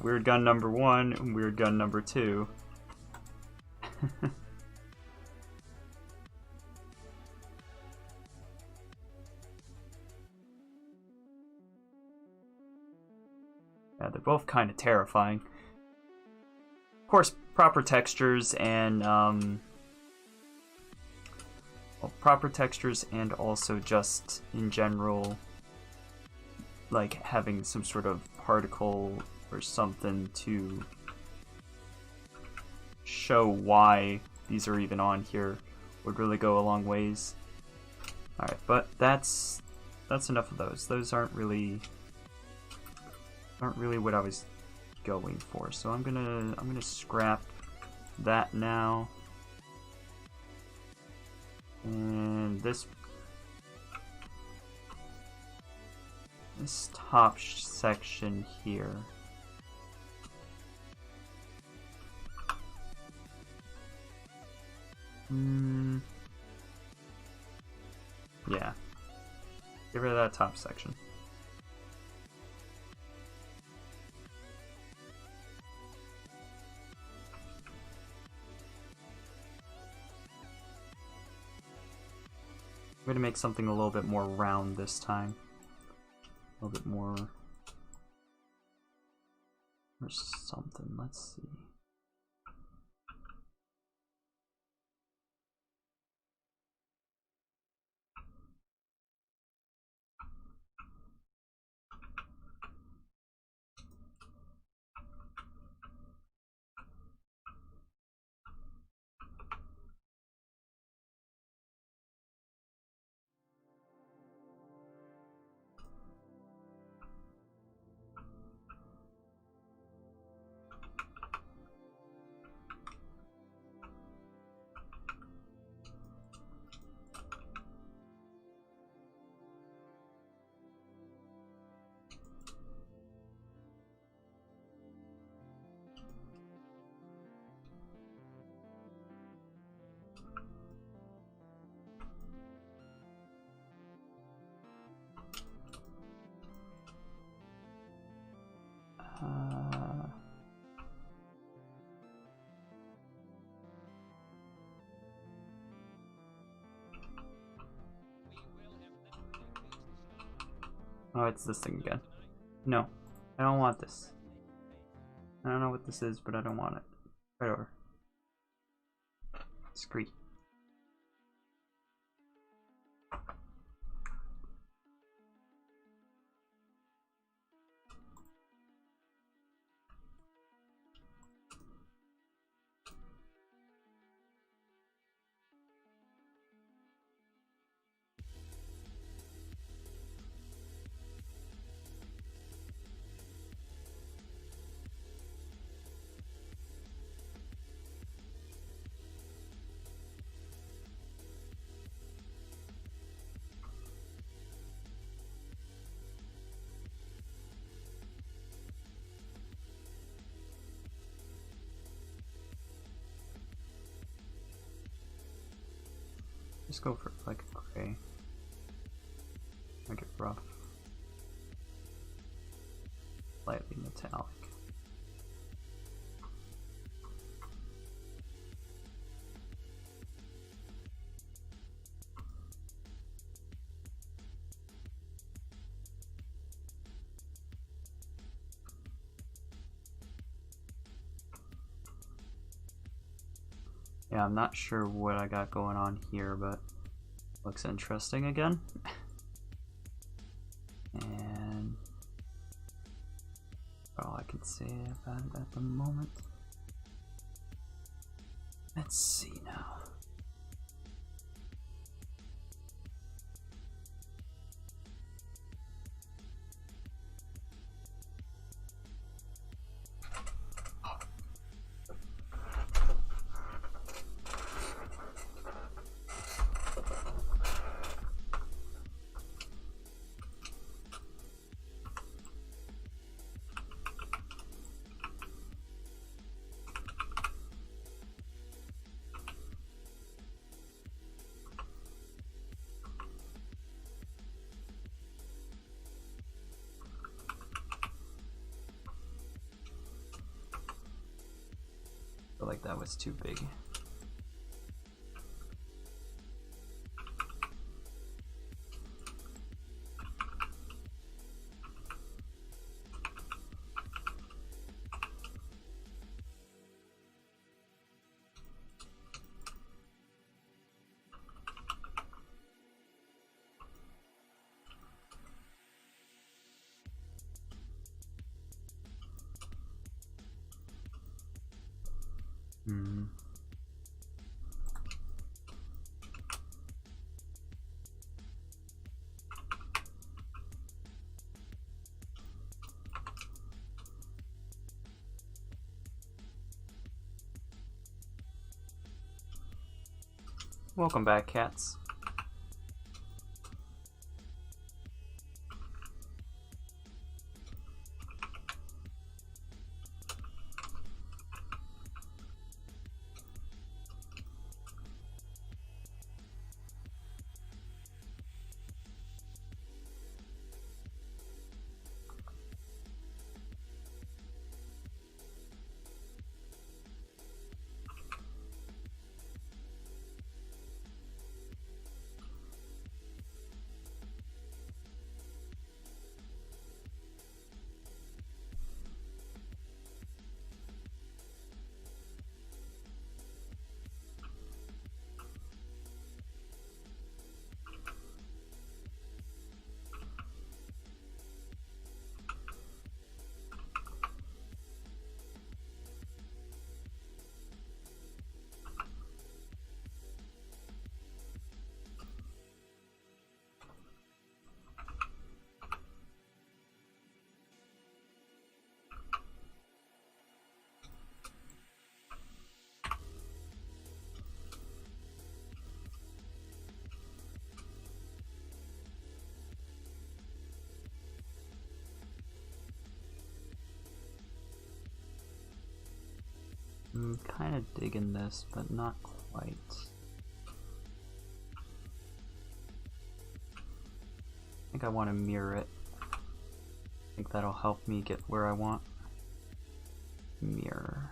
weird gun number 1 and weird gun number 2. Yeah, they're both kind of terrifying. Of course, proper textures and proper textures and also just in general, like having some sort of particle or something to show why these are even on here would really go a long ways. Alright, but that's enough of those. Those aren't really what I was going for. So I'm gonna scrap that now. And this top section here. Yeah. Get rid of that top section. I'm going to make something a little bit more round this time. A little bit more... or something. Let's see. Oh, it's this thing again. No, I don't want this. I don't know what this is, but I don't want it. Right over. Scree. Just go for like a gray. Make it rough. Slightly metallic. Yeah, I'm not sure what I got going on here, but looks interesting again. And all I can say about it at the moment. Let's see now. I feel like that was too big. Welcome back, cats. I'm kind of digging this, but not quite. I think I want to mirror it. I think that'll help me get where I want. Mirror.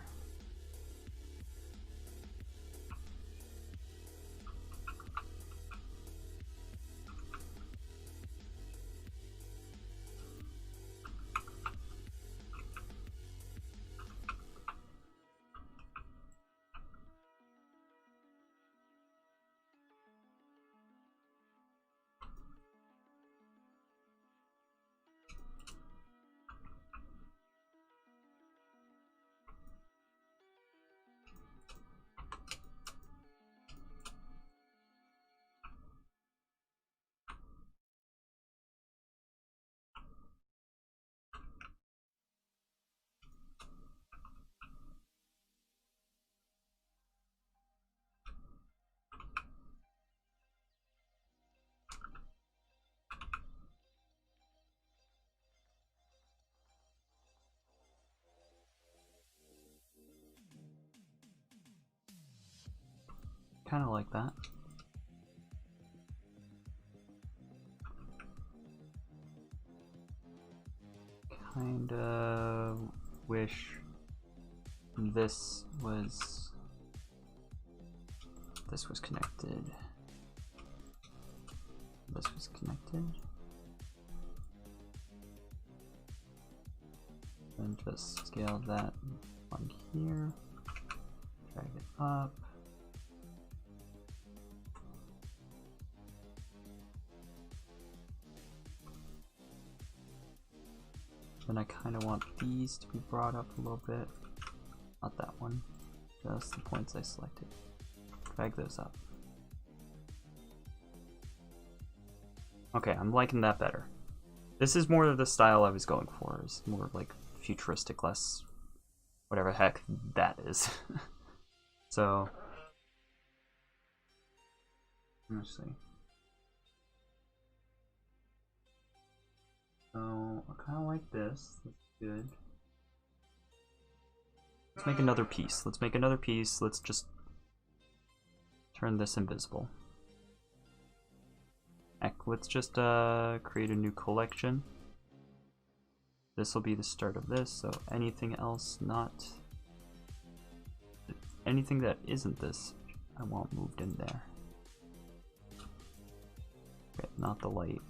Kind of like that. Kinda wish this was connected. This was connected. And just scale that on here. Drag it up. Then I kind of want these to be brought up a little bit. Not that one, just the points I selected. Drag those up. Okay, I'm liking that better. This is more of the style I was going for. It's more like futuristic, less whatever the heck that is. So, let's see. So, I kind of like this. That's good. Let's make another piece. Let's make another piece. Let's just turn this invisible. Heck, let's just create a new collection. This will be the start of this, so anything else not... anything that isn't this, I want moved in there. Okay, not the light.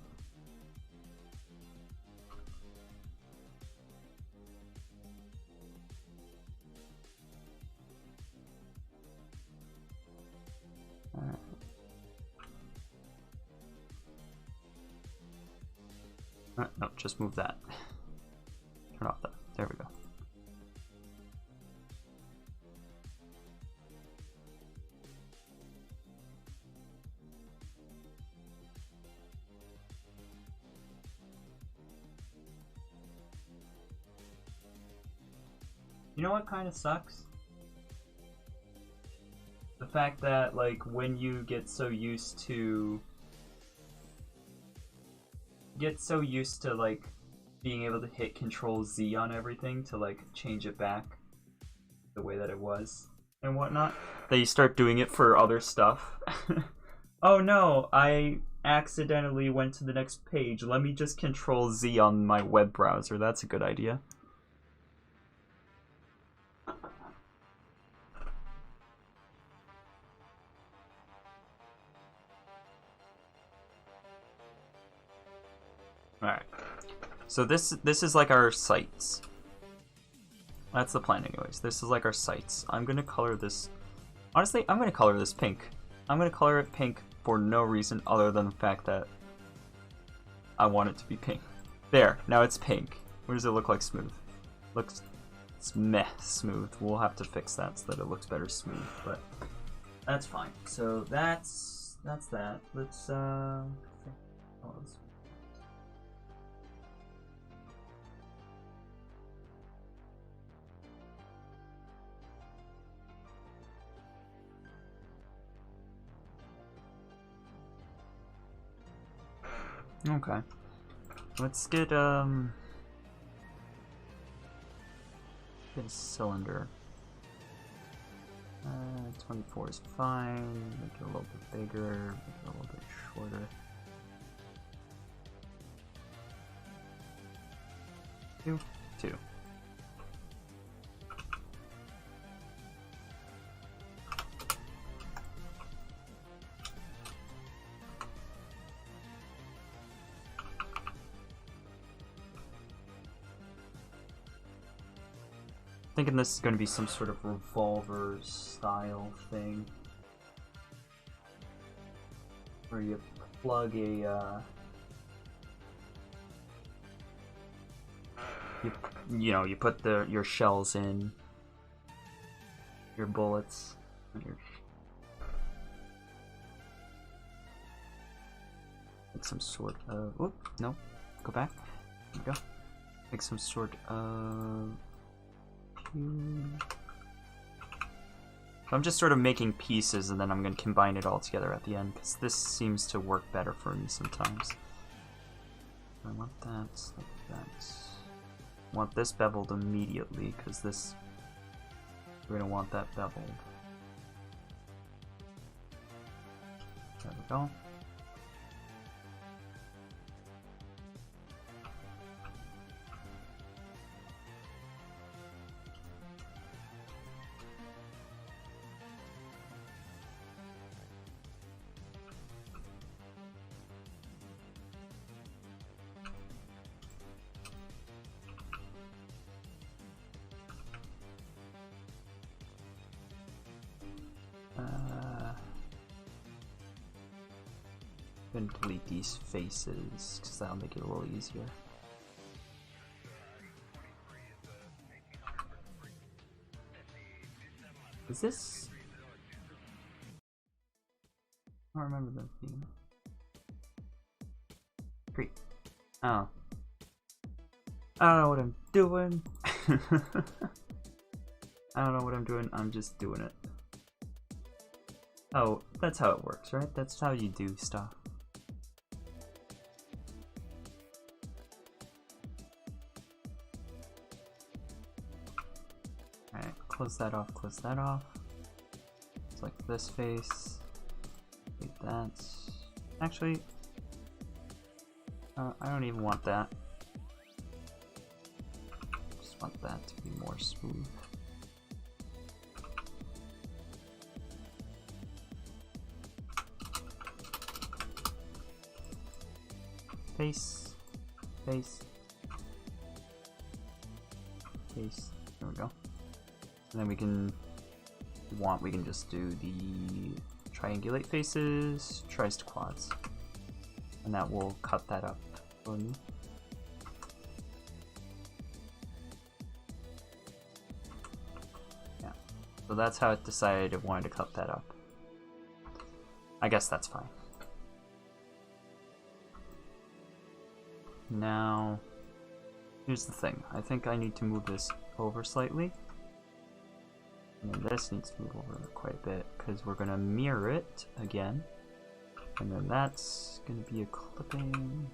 Alright. No, just move that. Turn off that. There we go. You know what kind of sucks? The fact that, like, when you get so used to like being able to hit Control Z on everything to like change it back the way that it was and whatnot, that you start doing it for other stuff. Oh no, I accidentally went to the next page. Let me just Control Z on my web browser. That's a good idea. Alright. So this is like our sites. That's the plan anyways. This is like our sites. I'm gonna color this... Honestly, I'm gonna color this pink. I'm gonna color it pink for no reason other than the fact that I want it to be pink. There, now it's pink. What does it look like smooth? Looks... It's meh smooth. We'll have to fix that so that it looks better smooth, but that's fine. So that's that. Let's pause. Okay. Let's get a cylinder. 24 is fine. Make it a little bit bigger, make it a little bit shorter. 2. Thinking this is going to be some sort of revolver style thing, where you plug a you put your shells in, your bullets, like some sort of no, go back. There you go. Like some sort of. I'm just sort of making pieces and then I'm going to combine it all together at the end because this seems to work better for me sometimes. I want that like that. I want this beveled immediately because this, we're going to want that beveled. There we go. And delete these faces because that'll make it a little easier. Is this? I don't remember the theme. 3. Oh. I don't know what I'm doing. I don't know what I'm doing. I'm just doing it. Oh, that's how it works, right? That's how you do stuff. Alright, close that off, close that off. Select this face. Delete that. Actually, I don't even want that. Just want that to be more smooth. Face, face, face. There we go. And then we can just do the triangulate faces, tries to quads, and that will cut that up for me. Yeah. So that's how it decided it wanted to cut that up. I guess that's fine. Now, here's the thing. I think I need to move this over slightly. And then this needs to move over quite a bit because we're going to mirror it again. And then that's going to be a clipping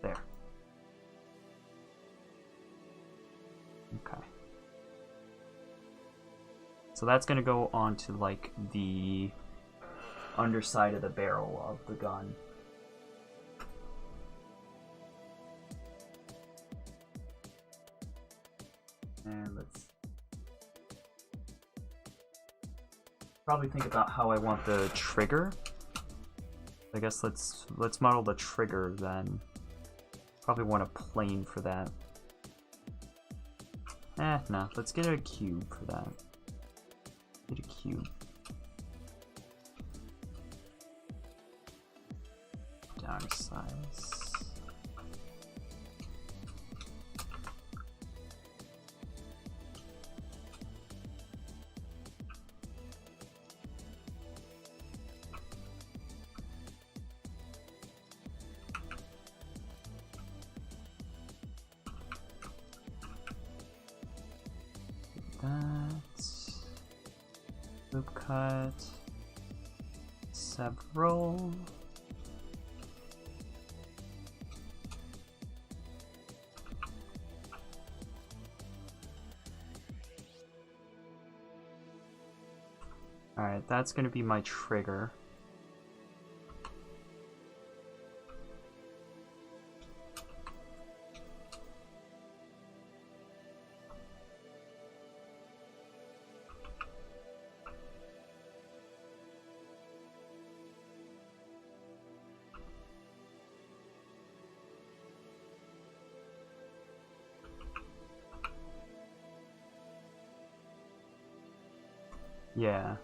there. Okay. So that's going to go onto like the underside of the barrel of the gun. And let's probably think about how I want the trigger. I guess let's model the trigger then. Probably want a plane for that. No, let's get a cube for that. Get a cube. Downsize. Loop cut, several. Alright, that's going to be my trigger. Yeah.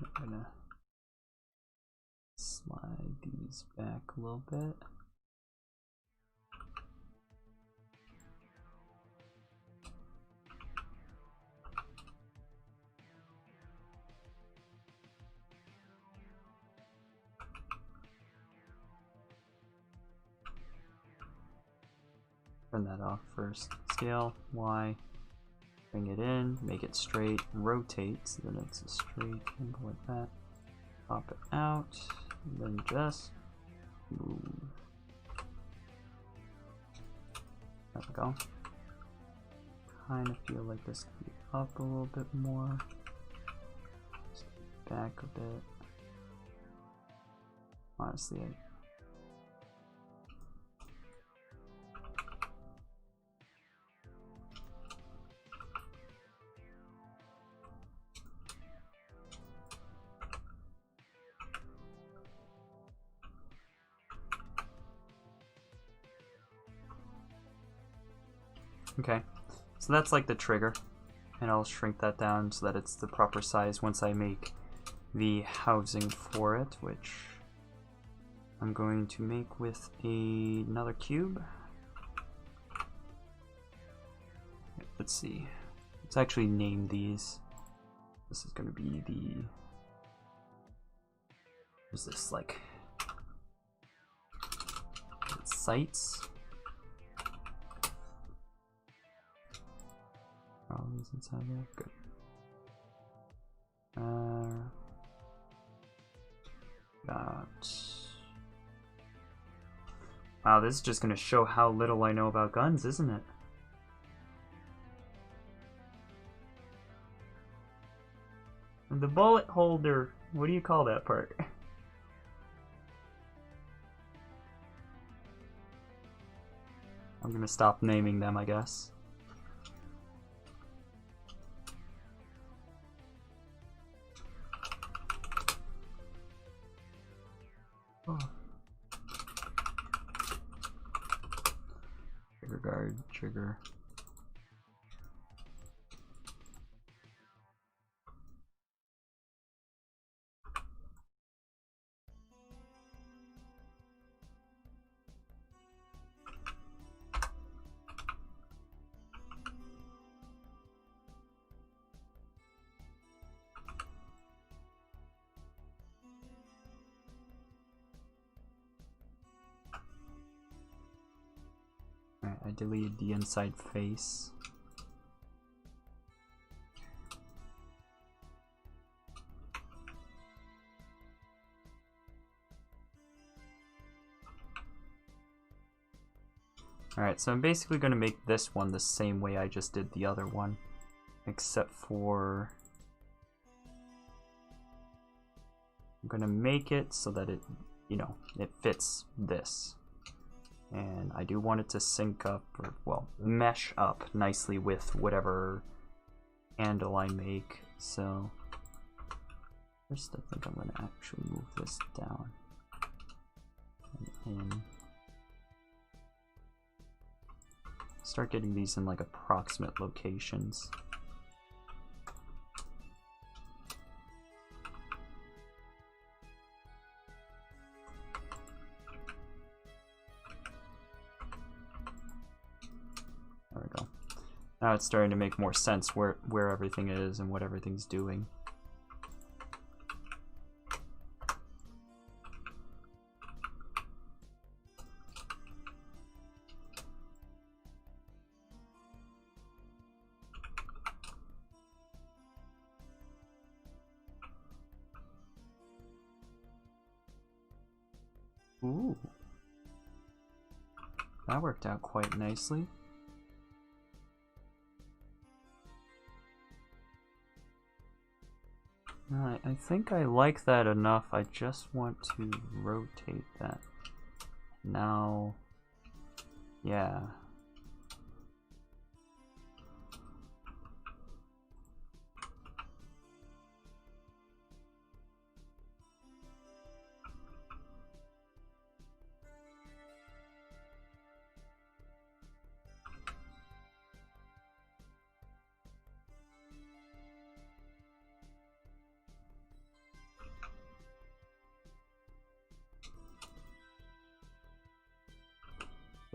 I'm gonna slide these back a little bit. Turn that off first. Scale, Y, bring it in, make it straight, rotate so that it's a straight angle like that. Pop it out, and then just move. There we go. Kind of feel like this could be up a little bit more. Just back a bit. Honestly, okay, so that's like the trigger, and I'll shrink that down so that it's the proper size once I make the housing for it, which I'm going to make with another cube. Let's see, let's actually name these. This is going to be the, what's this, like, sights. All these inside there, good. Wow, this is just gonna show how little I know about guns, isn't it? The bullet holder, what do you call that part? I'm gonna stop naming them, I guess. Oh. Trigger guard, trigger. I deleted the inside face. Alright, so I'm basically going to make this one the same way I just did the other one, except for I'm going to make it so that it, you know, it fits this. And I do want it to sync up, or, well, mesh up nicely with whatever handle I make. So first I think I'm going to actually move this down and in. Start getting these in like approximate locations. There we go. Now it's starting to make more sense where everything is and what everything's doing. Ooh, that worked out quite nicely. Alright, I think I like that enough. I just want to rotate that. Now, yeah.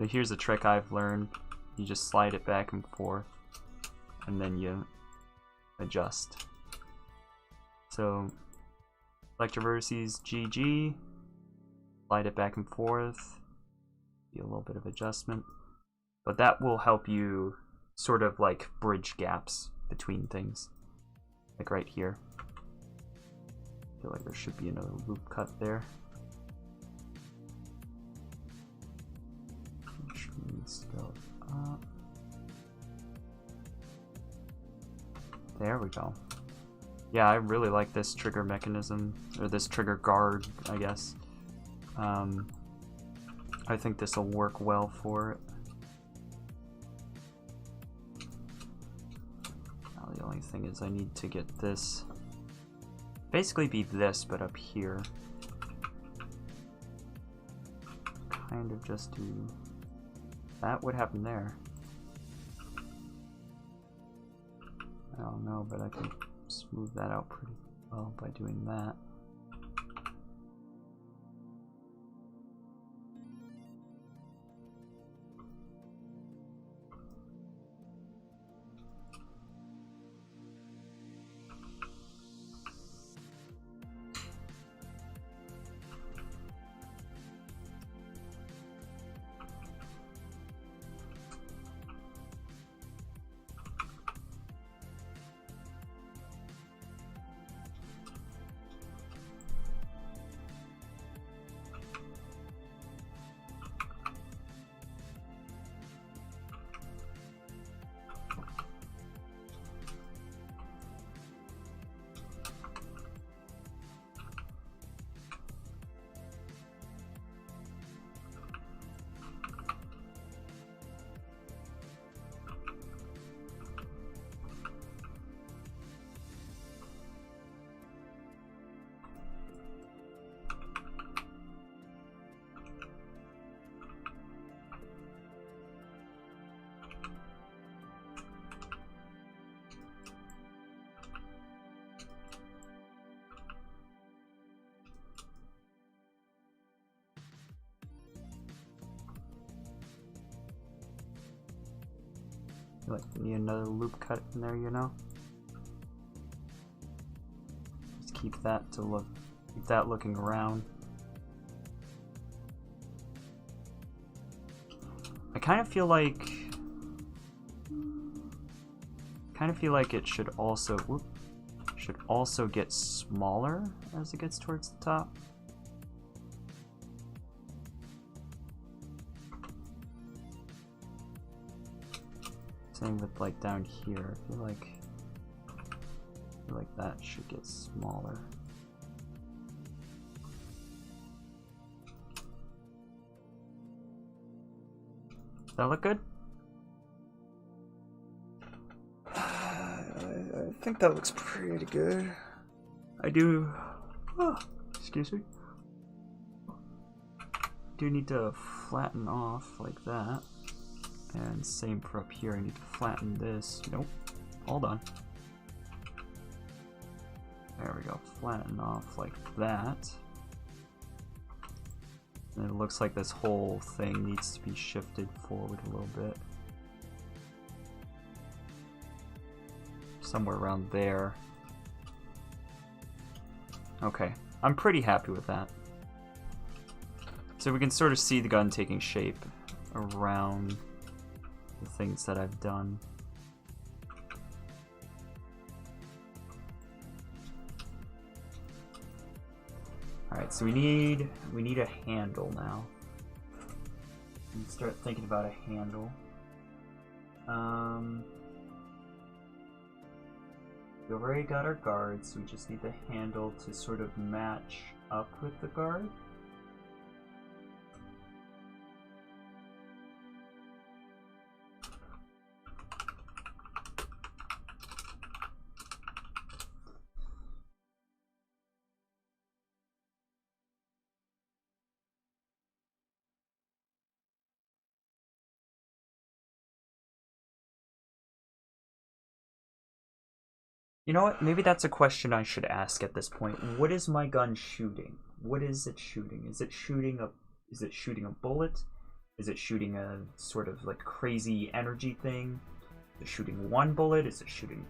So here's a trick I've learned. You just slide it back and forth, and then you adjust. So, selector vertices GG, slide it back and forth, be a little bit of adjustment. But that will help you sort of like bridge gaps between things. Like right here. I feel like there should be another loop cut there. Needs to go up. There we go. Yeah, I really like this trigger mechanism, or this trigger guard, I guess. I think this will work well for it. Now the only thing is I need to get this, basically be this, but up here. Kind of just do that. Would happen there. I don't know, but I can smooth that out pretty well by doing that. Like, need another loop cut in there, you know? Just keep that looking around. I kind of feel like it should also get smaller as it gets towards the top. Same with like down here. I feel like that should get smaller. Does that look good? I think that looks pretty good. I do. Oh, excuse me. Do need to flatten off like that. And same for up here. I need to flatten this. Nope. Hold on. There we go. Flatten off like that. And it looks like this whole thing needs to be shifted forward a little bit. Somewhere around there. Okay. I'm pretty happy with that. So we can sort of see the gun taking shape around the things that I've done. Alright, so we need a handle now. Let's start thinking about a handle. We already got our guard, so we just need the handle to sort of match up with the guard. You know what? Maybe that's a question I should ask at this point. What is my gun shooting? What is it shooting? Is it shooting a bullet? Is it shooting a sort of like crazy energy thing? Is it shooting one bullet? Is it shooting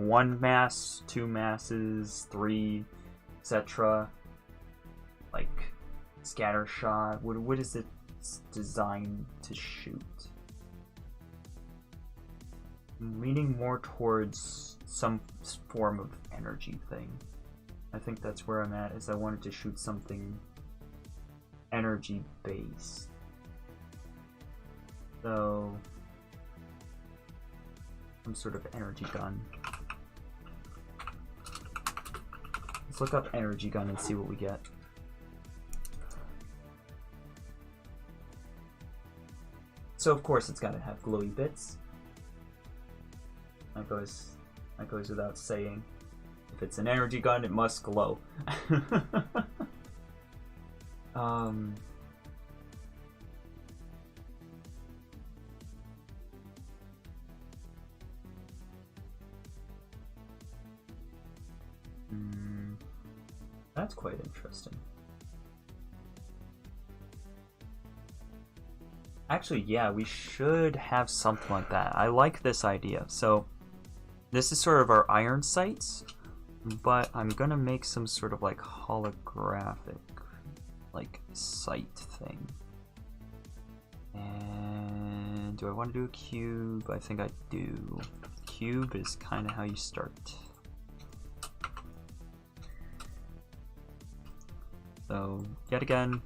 one mass, two masses, three, etc.? Like scatter shot? What is it designed to shoot? I'm leaning more towards some form of energy thing. I think that's where I'm at, is I wanted to shoot something energy based. So some sort of energy gun. Let's look up energy gun and see what we get. So of course it's gotta have glowy bits. That goes without saying. If it's an energy gun, it must glow. That's quite interesting. Actually, yeah, we should have something like that. I like this idea. So this is sort of our iron sights, but I'm gonna make some sort of like holographic like sight thing. And do I want to do a cube? I think I do. Cube is kind of how you start. So yet again,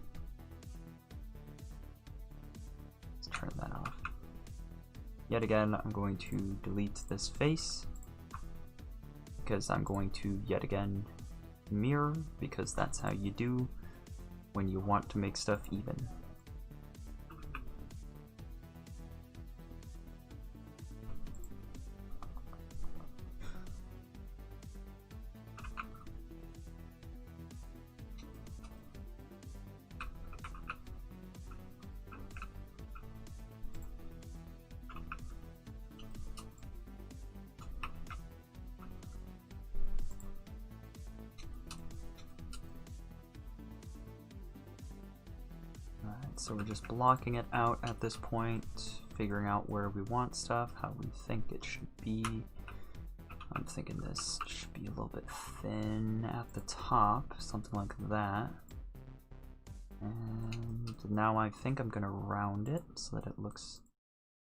let's turn that off. Yet again, I'm going to delete this face because I'm going to yet again mirror, because that's how you do when you want to make stuff even. So we're just blocking it out at this point, figuring out where we want stuff, how we think it should be. I'm thinking this should be a little bit thin at the top, something like that. And So now I think I'm gonna round it so that it looks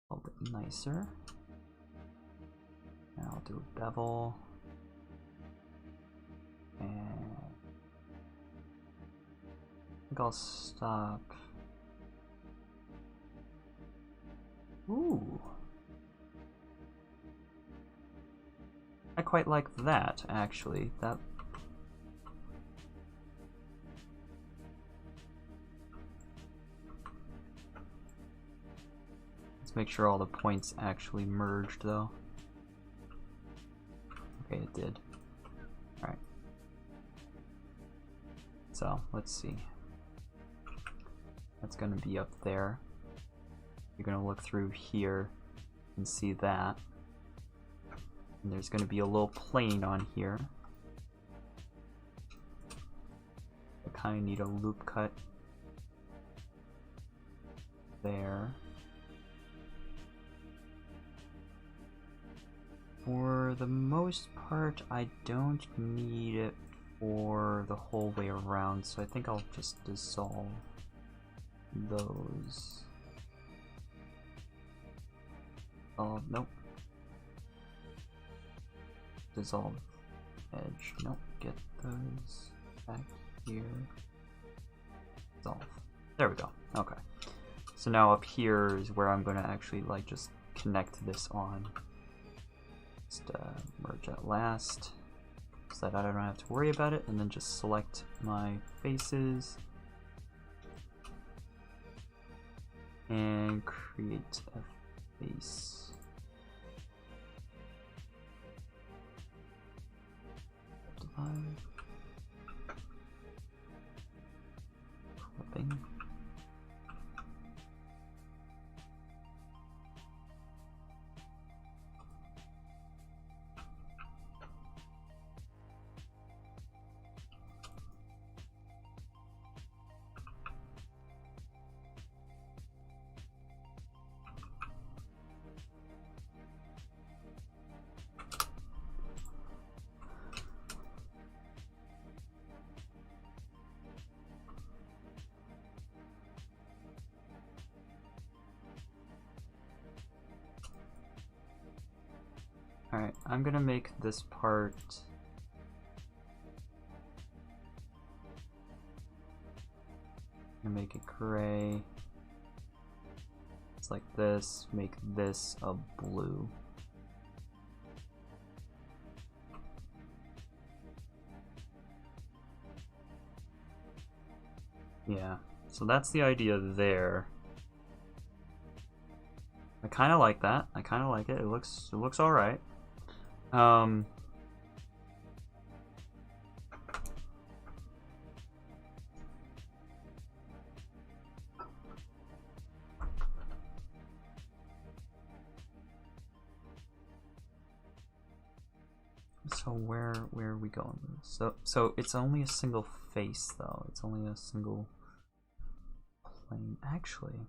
a little bit nicer. And I'll do a bevel. And I think I'll stop. Ooh. I quite like that, actually. That. Let's make sure all the points actually merged, though. Okay, it did. Alright. So, let's see. That's gonna be up there. You're gonna look through here and see that. And there's gonna be a little plane on here. I kinda need a loop cut there. For the most part, I don't need it for the whole way around, so I think I'll just dissolve those. Oh, nope. Dissolve edge. Nope. Get those back here. Dissolve. There we go. Okay. So now up here is where I'm going to actually like just connect this on. Just merge at last so that I don't have to worry about it, and then just select my faces and create a face. Flipping. Alright, I'm gonna make this part make it gray. It's like this, make this a blue. Yeah, so that's the idea there. I kind of like that. I kind of like it. It looks all right. So where are we going? So it's only a single face though. It's only a single plane. Actually,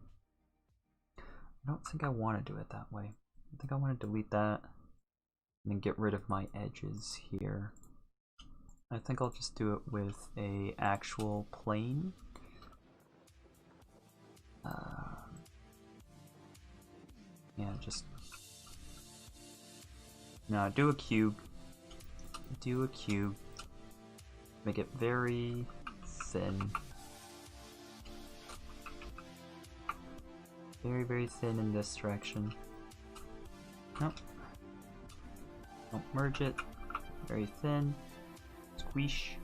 I don't think I want to do it that way. I think I want to delete that and then get rid of my edges here. I think I'll just do it with a actual plane. Yeah, just no, do a cube. Do a cube. Make it very thin. Very, very thin in this direction. Nope. Don't merge it. Very thin. Squish.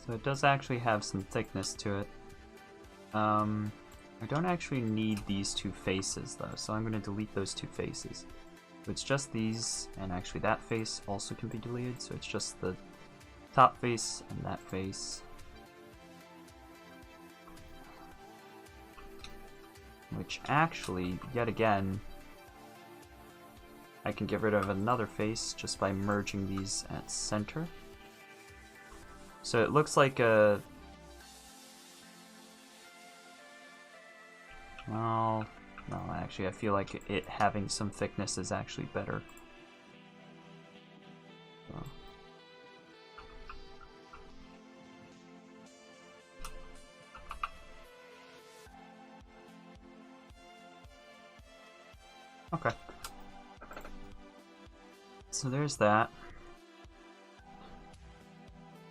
So it does actually have some thickness to it. I don't actually need these two faces though, so I'm going to delete those two faces. So it's just these, and actually that face also can be deleted, so it's just the top face and that face. Which actually, yet again, I can get rid of another face just by merging these at center. So it looks like a... Well, no, actually I feel like it having some thickness is actually better. So. Okay. So there's that.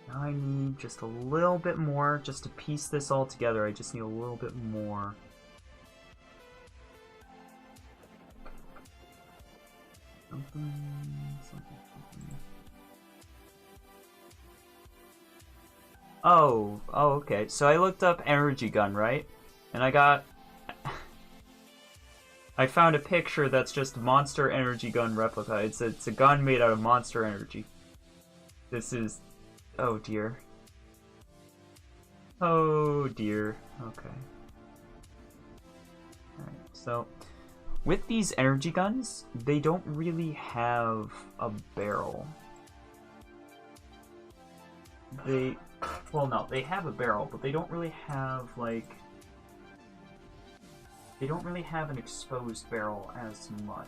Now I need just a little bit more, just to piece this all together. I just need a little bit more. Something. Oh, okay. So I looked up energy gun, right? And I found a picture that's just Monster Energy Gun replica. It's a gun made out of Monster Energy. This is... Oh dear. Oh dear. Okay. Alright, so... With these energy guns, they don't really have a barrel. Well, no, they have a barrel, but they don't really have, like... They don't really have an exposed barrel as much.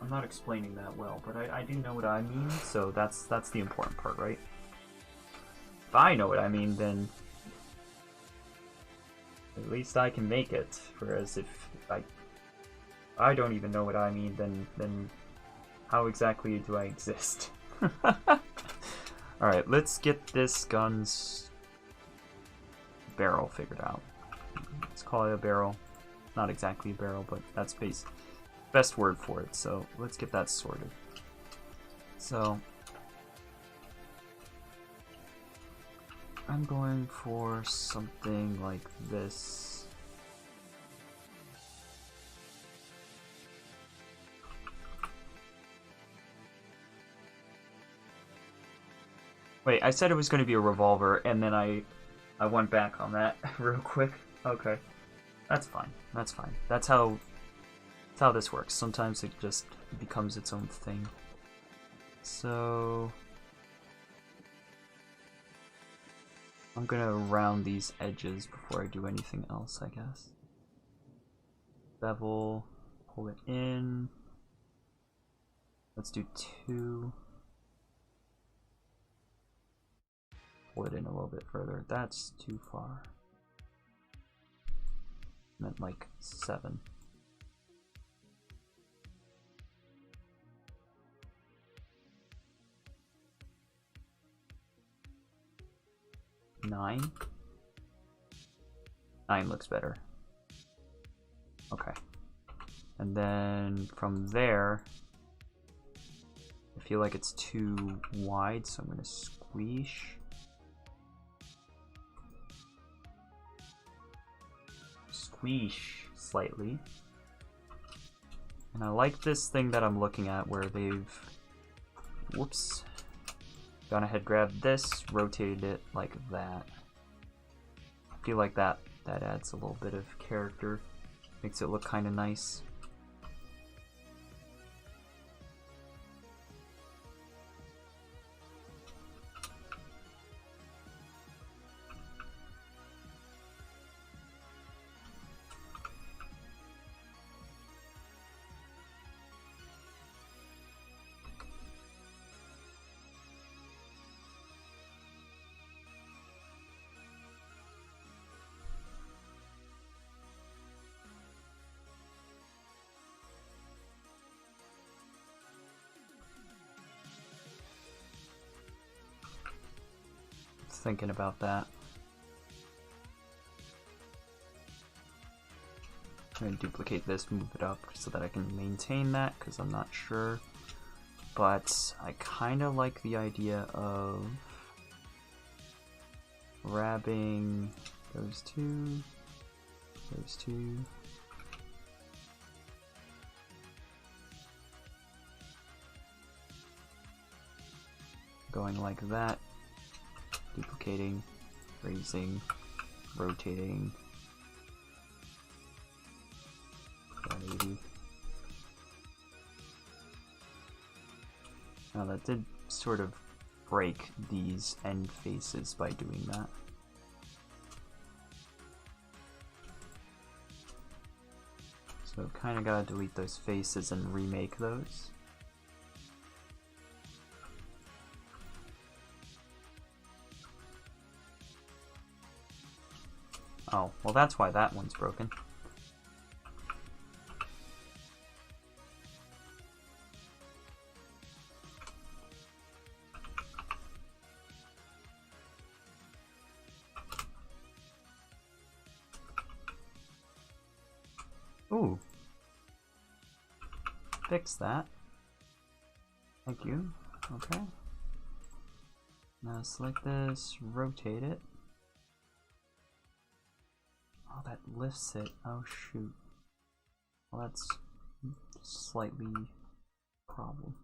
I'm not explaining that well, but I do know what I mean, so that's the important part, right? If I know what I mean, then at least I can make it. Whereas if I don't even know what I mean, then how exactly do I exist? Alright, let's get this gun's barrel figured out. Let's call it a barrel. Not exactly a barrel, but that's best word for it. So let's get that sorted. So I'm going for something like this. Wait, I said it was going to be a revolver, and then I went back on that real quick. Okay, that's fine. That's fine. That's how this works. Sometimes it just becomes its own thing. So I'm gonna round these edges before I do anything else, I guess. Bevel, pull it in. Let's do 2. Pull it in a little bit further. That's too far. Meant like 7. Nine looks better. Okay. And then from there, I feel like it's too wide, so I'm gonna squeeze. Slightly. And I like this thing that I'm looking at where they've gone ahead, grabbed this, rotated it like that. I feel like that adds a little bit of character, makes it look kind of nice. Thinking about that. I'm going to duplicate this, move it up so that I can maintain that, because I'm not sure. But I kind of like the idea of grabbing those two, going like that, duplicating, raising, rotating. 180. Now that did sort of break these end faces by doing that. So kind of gotta delete those faces and remake those. Oh, well that's why that one's broken. Ooh. Fix that. Thank you. Okay. Now select this, rotate it. Oh, that lifts it. Oh, shoot. Well, that's slightly a problem.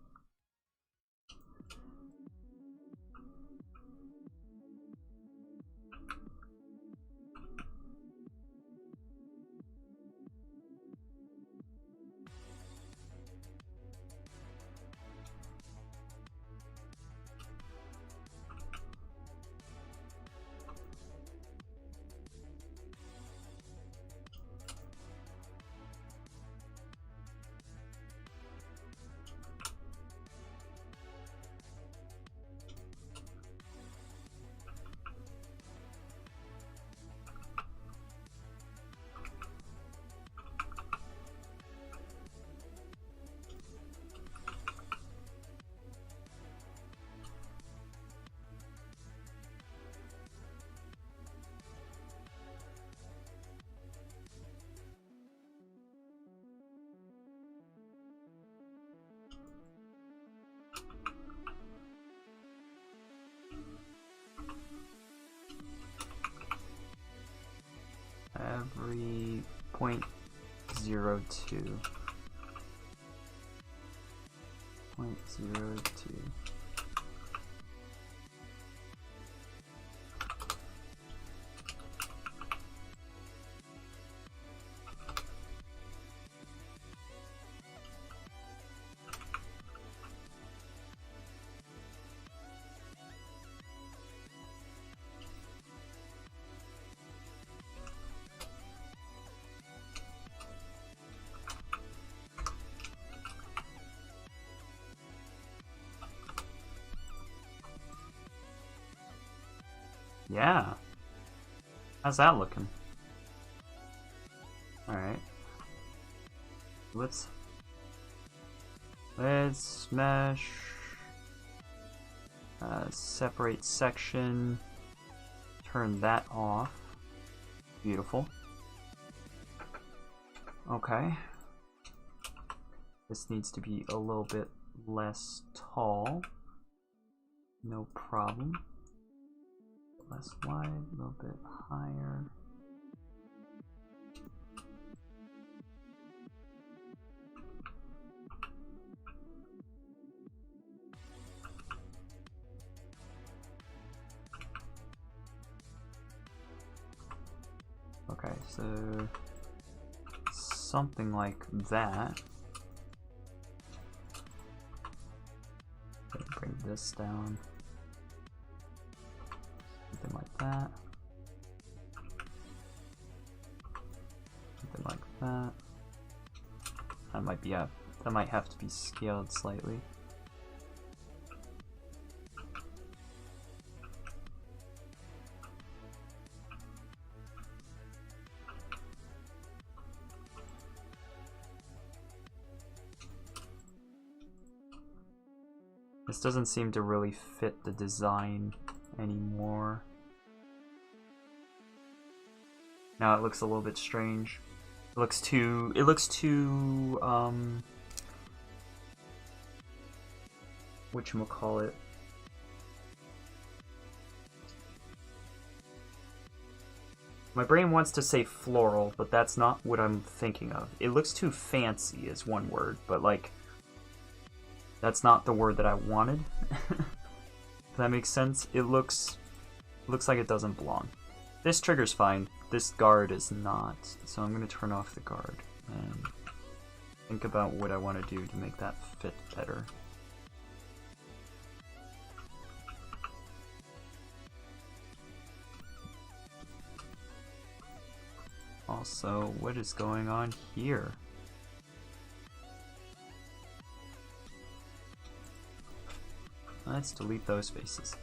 Every 0.02. 0.02. Yeah. How's that looking? Alright. Let's mesh. Separate section. Turn that off. Beautiful. Okay. This needs to be a little bit less tall. No problem. Less wide, a little bit higher. Okay, so something like that. Bring this down. Something like that. Something like that. That might be that might have to be scaled slightly. This doesn't seem to really fit the design anymore. Now it looks a little bit strange. It looks too whatchamacallit. My brain wants to say floral, but that's not what I'm thinking of. It looks too fancy is one word, but like that's not the word that I wanted. If that makes sense. It looks like it doesn't belong. This trigger's fine. This guard is not. So I'm gonna turn off the guard and think about what I want to do to make that fit better. Also, what is going on here? Let's delete those faces.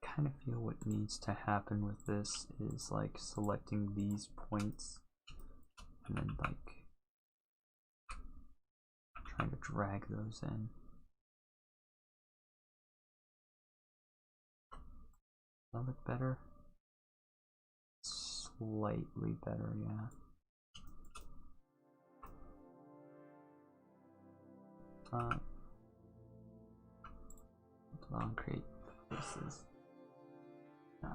I kind of feel what needs to happen with this is like selecting these points and then like trying to drag those in. Does that look better? Slightly better, yeah. Long create faces. No.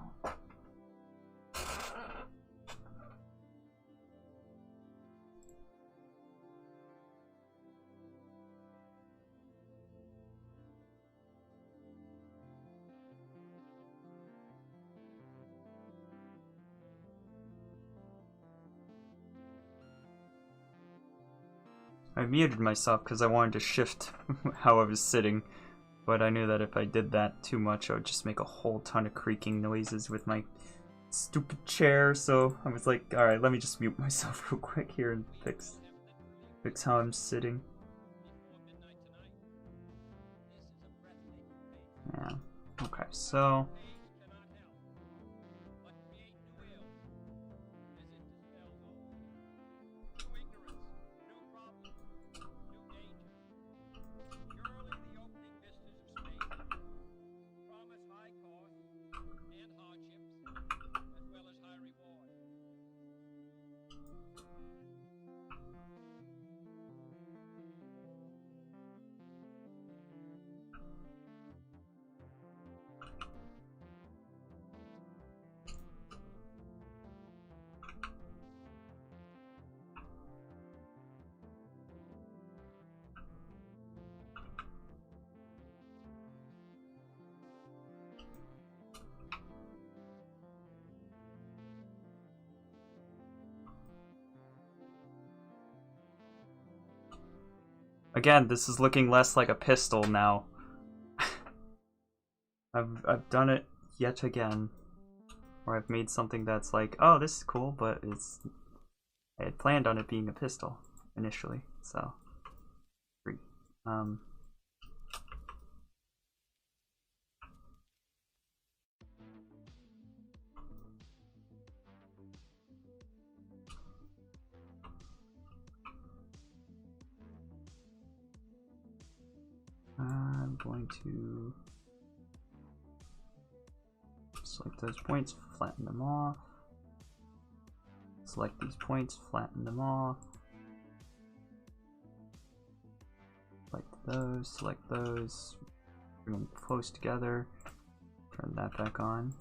I muted myself because I wanted to shift how I was sitting, but I knew that if I did that too much, I would just make a whole ton of creaking noises with my stupid chair, so I was like, alright, let me just mute myself real quick here and fix how I'm sitting. Yeah, okay, so... Again, this is looking less like a pistol now. I've done it yet again. Or I've made something that's like, oh, this is cool, but I had planned on it being a pistol initially, so free. I'm going to select those points, flatten them off. Select these points, flatten them off. Select those, bring them close together, turn that back on.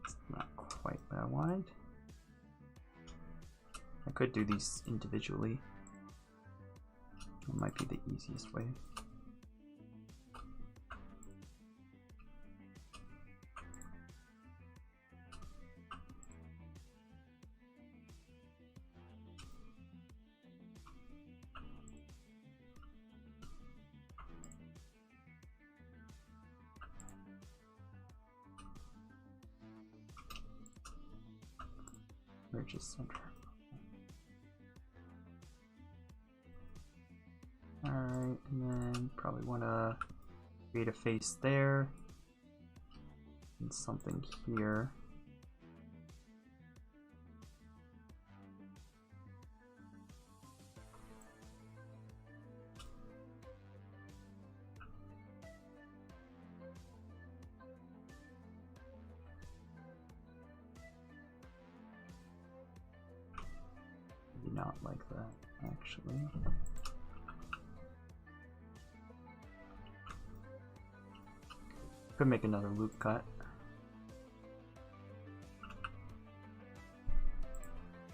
It's not quite what I wanted. I could do these individually. It might be the easiest way. Just center. Alright, and then probably want to create a face there and something here. Not like that, actually. Could make another loop cut.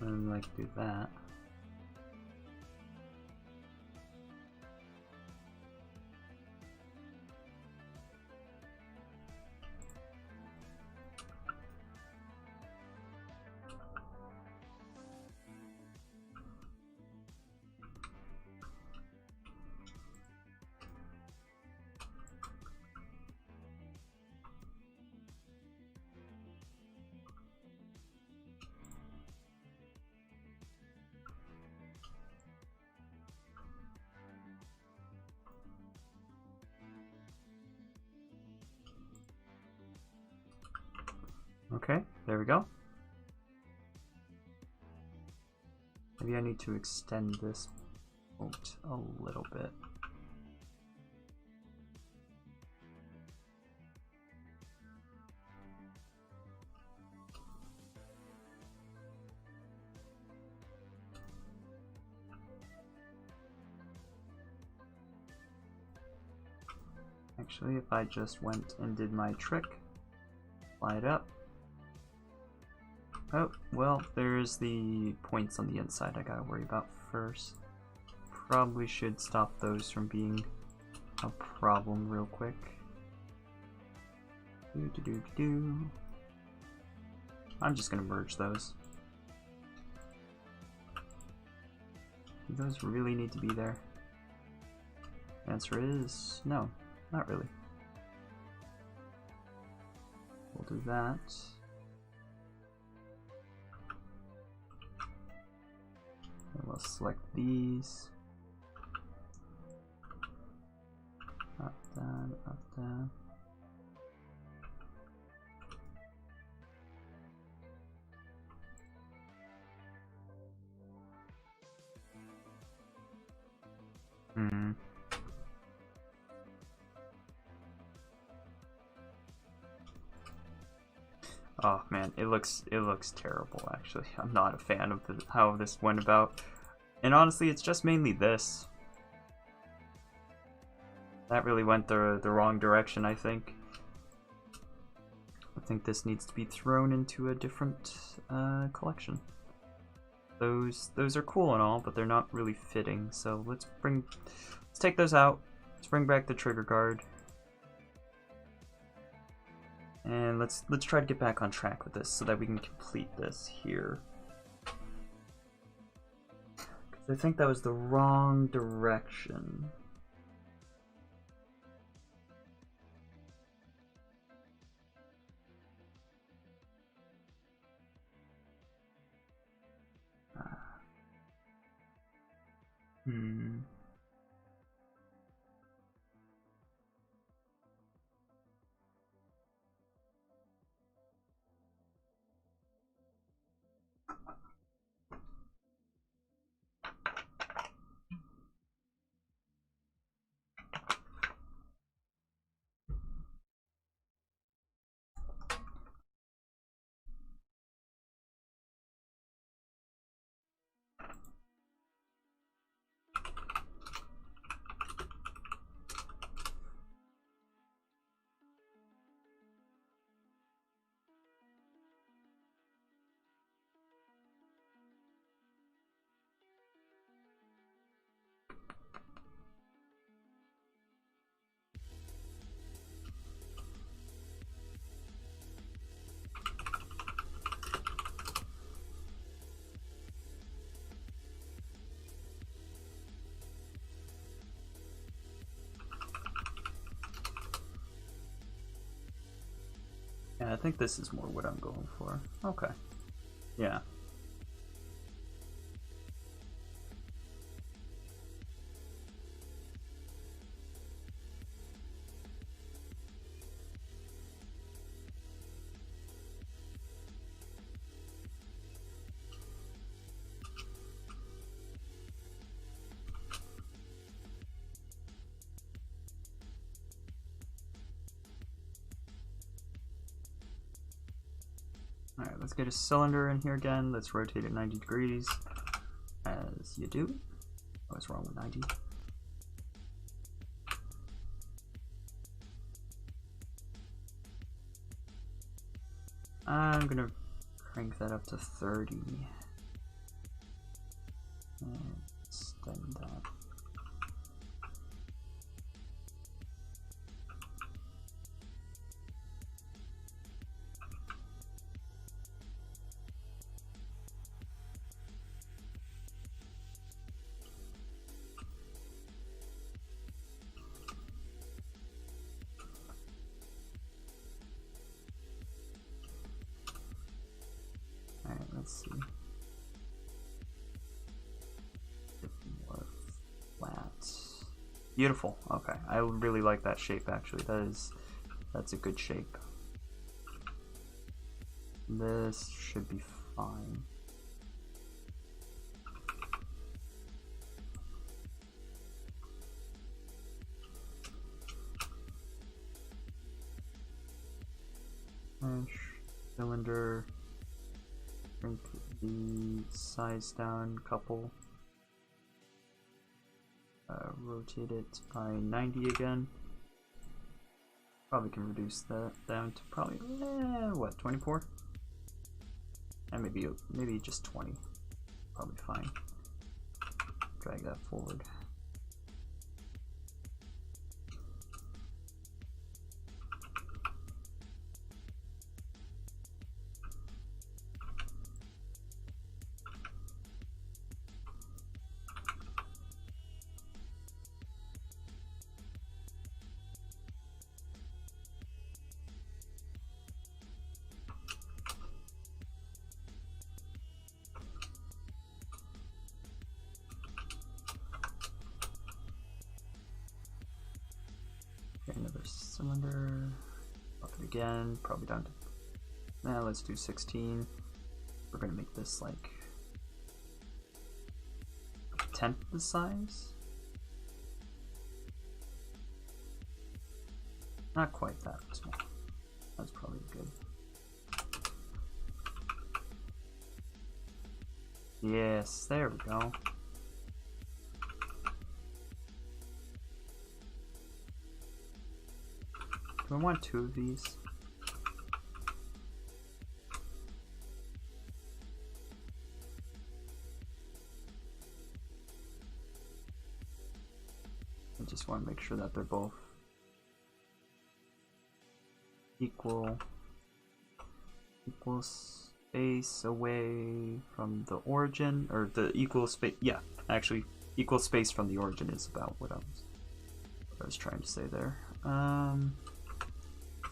And like do that. Okay, there we go. Maybe I need to extend this boat a little bit. Actually, if I just went and did my trick, fly it up. Oh, well, there's the points on the inside I gotta worry about first. Probably should stop those from being a problem real quick. I'm just gonna merge those. Do those really need to be there? The answer is no, not really. We'll do that. And we'll select these. Up, down, up, down. Oh man, it looks terrible actually. I'm not a fan of how this went about. And honestly, it's just mainly this. That really went the wrong direction, I think. I think this needs to be thrown into a different collection. Those are cool and all, but they're not really fitting. So let's take those out. Let's bring back the trigger guard. And let's try to get back on track with this so that we can complete this here. Because I think that was the wrong direction. Yeah, I think this is more what I'm going for. Okay. Yeah. Alright, let's get a cylinder in here again. Let's rotate it 90 degrees, as you do. What's wrong with 90? Okay, I'm gonna crank that up to 30. And extend that. Alright, let's see. More flat. Beautiful. Okay, I really like that shape actually. That's a good shape. This should be fine. Cylinder. Shrink the size down a couple. Rotate it by 90 again. Probably can reduce that down to probably what, 24? And maybe just 20. Probably fine. Drag that forward. Another cylinder. Up it again. Probably down to. Now let's do 16. We're gonna make this like a tenth the size. Not quite that small. That's probably good. Yes, there we go. Do I want 2 of these? I just want to make sure that they're both equal space away from the origin, or the equal space. Yeah, actually, equal space from the origin is about what I was trying to say there.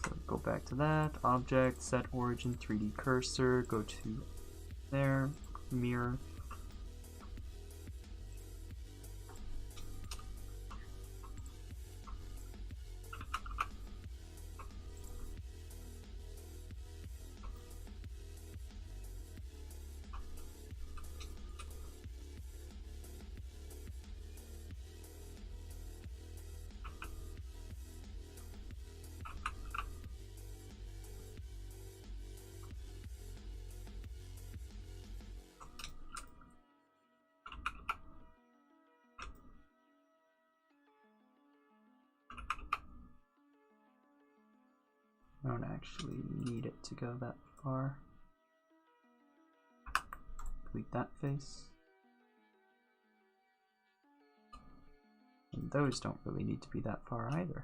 So go back to that, object, set origin, 3D cursor, go to there, mirror. I don't actually need it to go that far. Delete that face. And those don't really need to be that far either.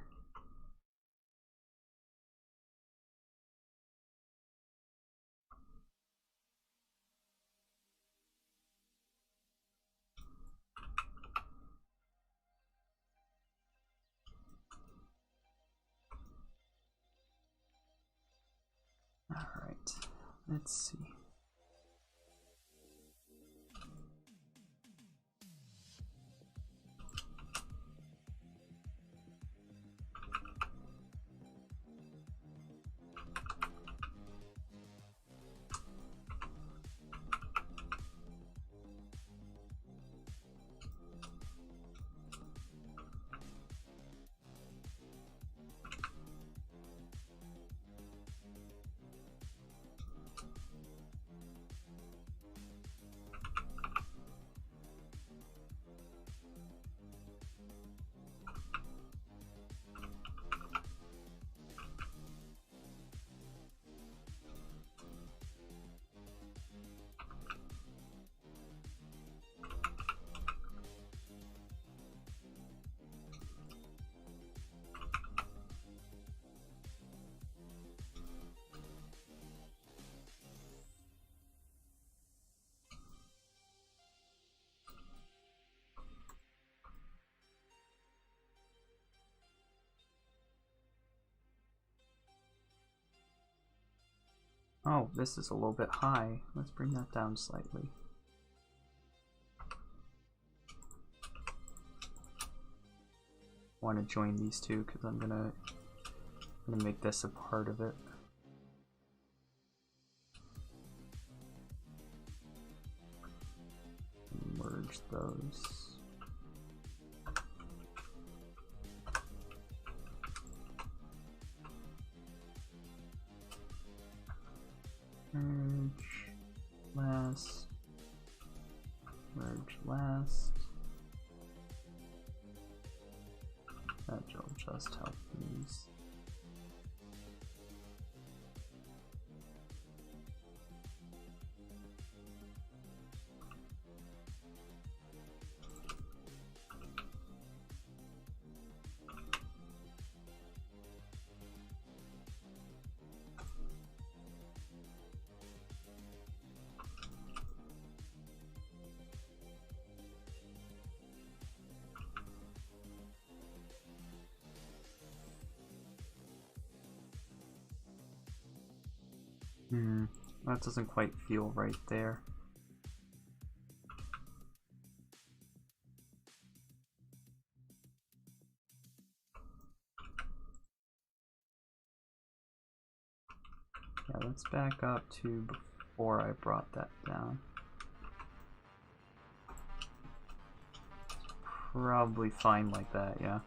Alright, let's see. Oh, this is a little bit high. Let's bring that down slightly. Want to join these two because I'm gonna make this a part of it. Merge those. Merge last. Merge last. That'll just help these. That doesn't quite feel right there. Yeah, let's back up to before I brought that down. Probably fine like that, yeah.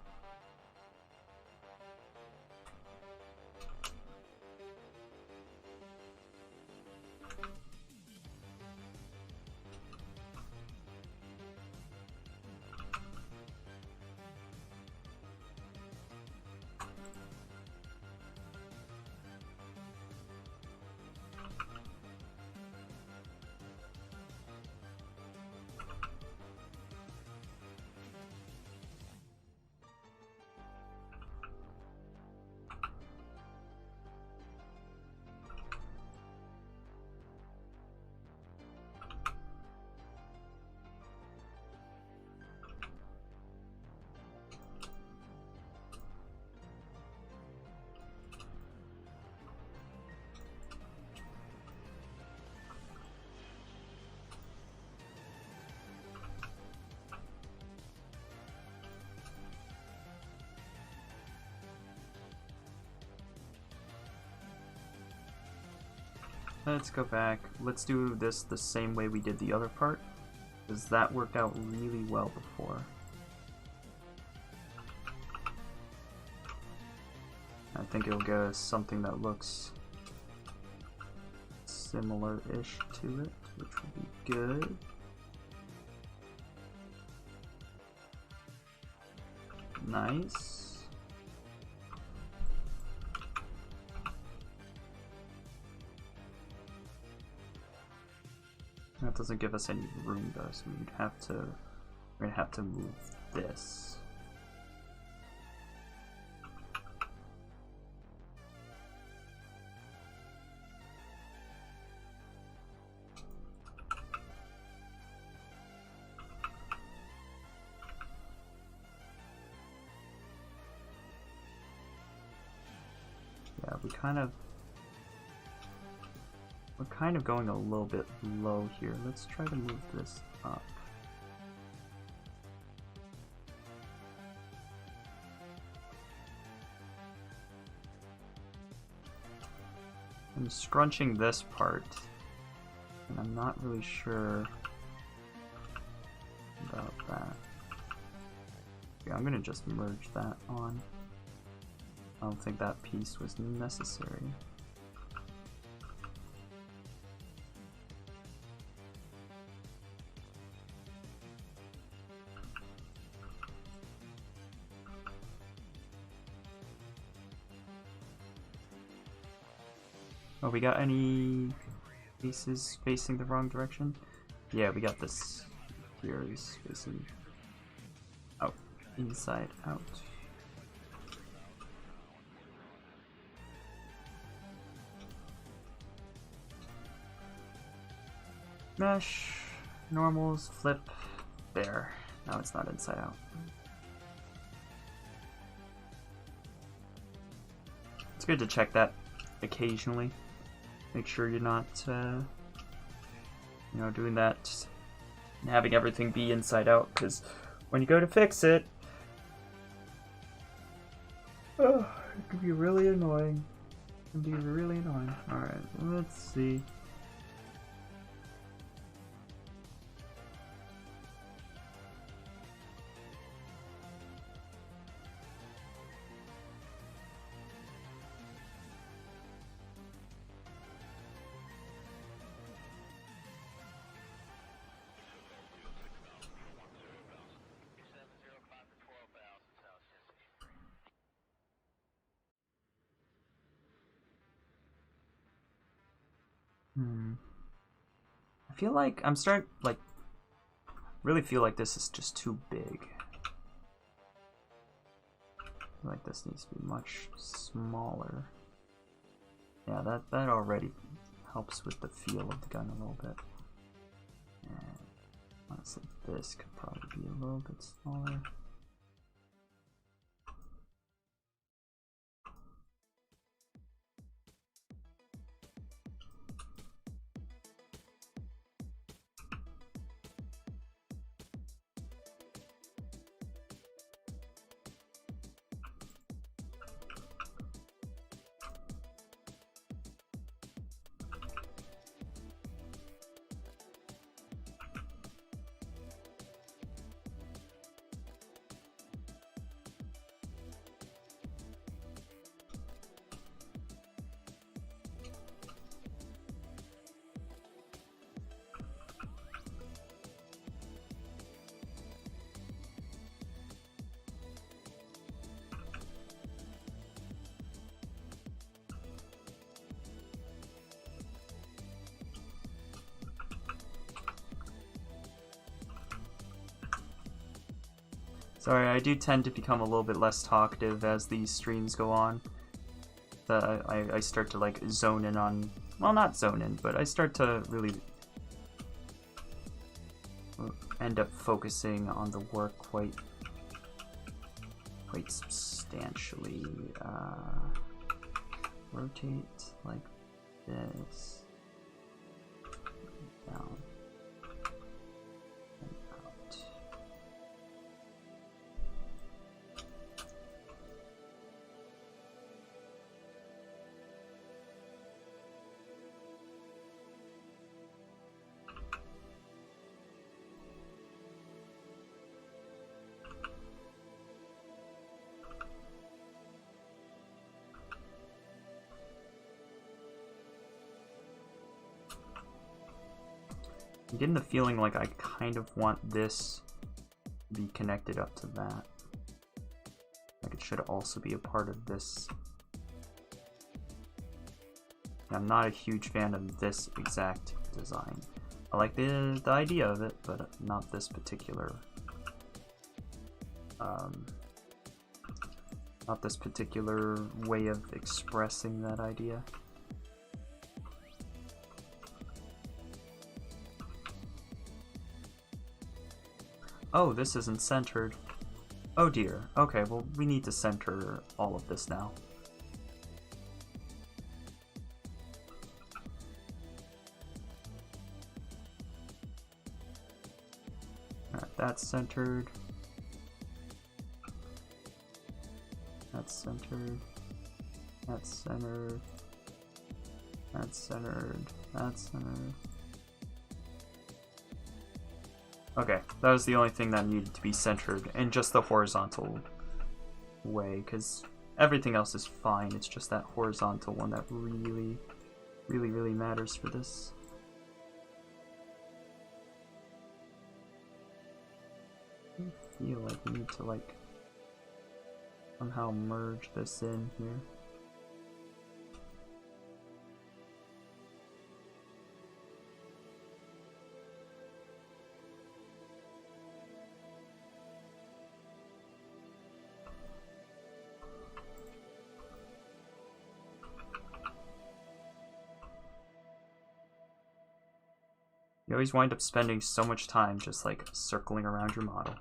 Let's go back. Let's do this the same way we did the other part, because that worked out really well before. I think it'll give us something that looks similar-ish to it, which would be good. Nice. That doesn't give us any room though, so we're gonna have to move this. Yeah, we're kind of going a little bit low here. Let's try to move this up. I'm scrunching this part, and I'm not really sure about that. Yeah, I'm gonna just merge that on. I don't think that piece was necessary. Oh, we got any pieces facing the wrong direction? Yeah, we got this here is facing out, inside out. Mesh, normals, flip, there. Now it's not inside out. It's good to check that occasionally. Make sure you're not, you know, doing that and having everything be inside out, because when you go to fix it, oh, it can be really annoying. It can be really annoying. Alright, let's see. I feel like I'm starting, like, really feel like this is just too big. I feel like this needs to be much smaller. Yeah, that already helps with the feel of the gun a little bit. And honestly, this could probably be a little bit smaller. Sorry, I do tend to become a little bit less talkative as these streams go on. I start to like zone in on, well, not zone in, but I start to really end up focusing on the work quite substantially. Rotate like this, down. I'm getting the feeling like I kind of want this to be connected up to that. Like it should also be a part of this. I'm not a huge fan of this exact design. I like the idea of it, but not this particular way of expressing that idea. Oh, this isn't centered. Oh dear. Okay, well, we need to center all of this now. Alright, that's centered. That's centered. That's centered. That's centered. That's centered. Okay, that was the only thing that needed to be centered in just the horizontal way, because everything else is fine. It's just that horizontal one that really matters for this. I feel like we need to like somehow merge this in here. You always wind up spending so much time just like circling around your model.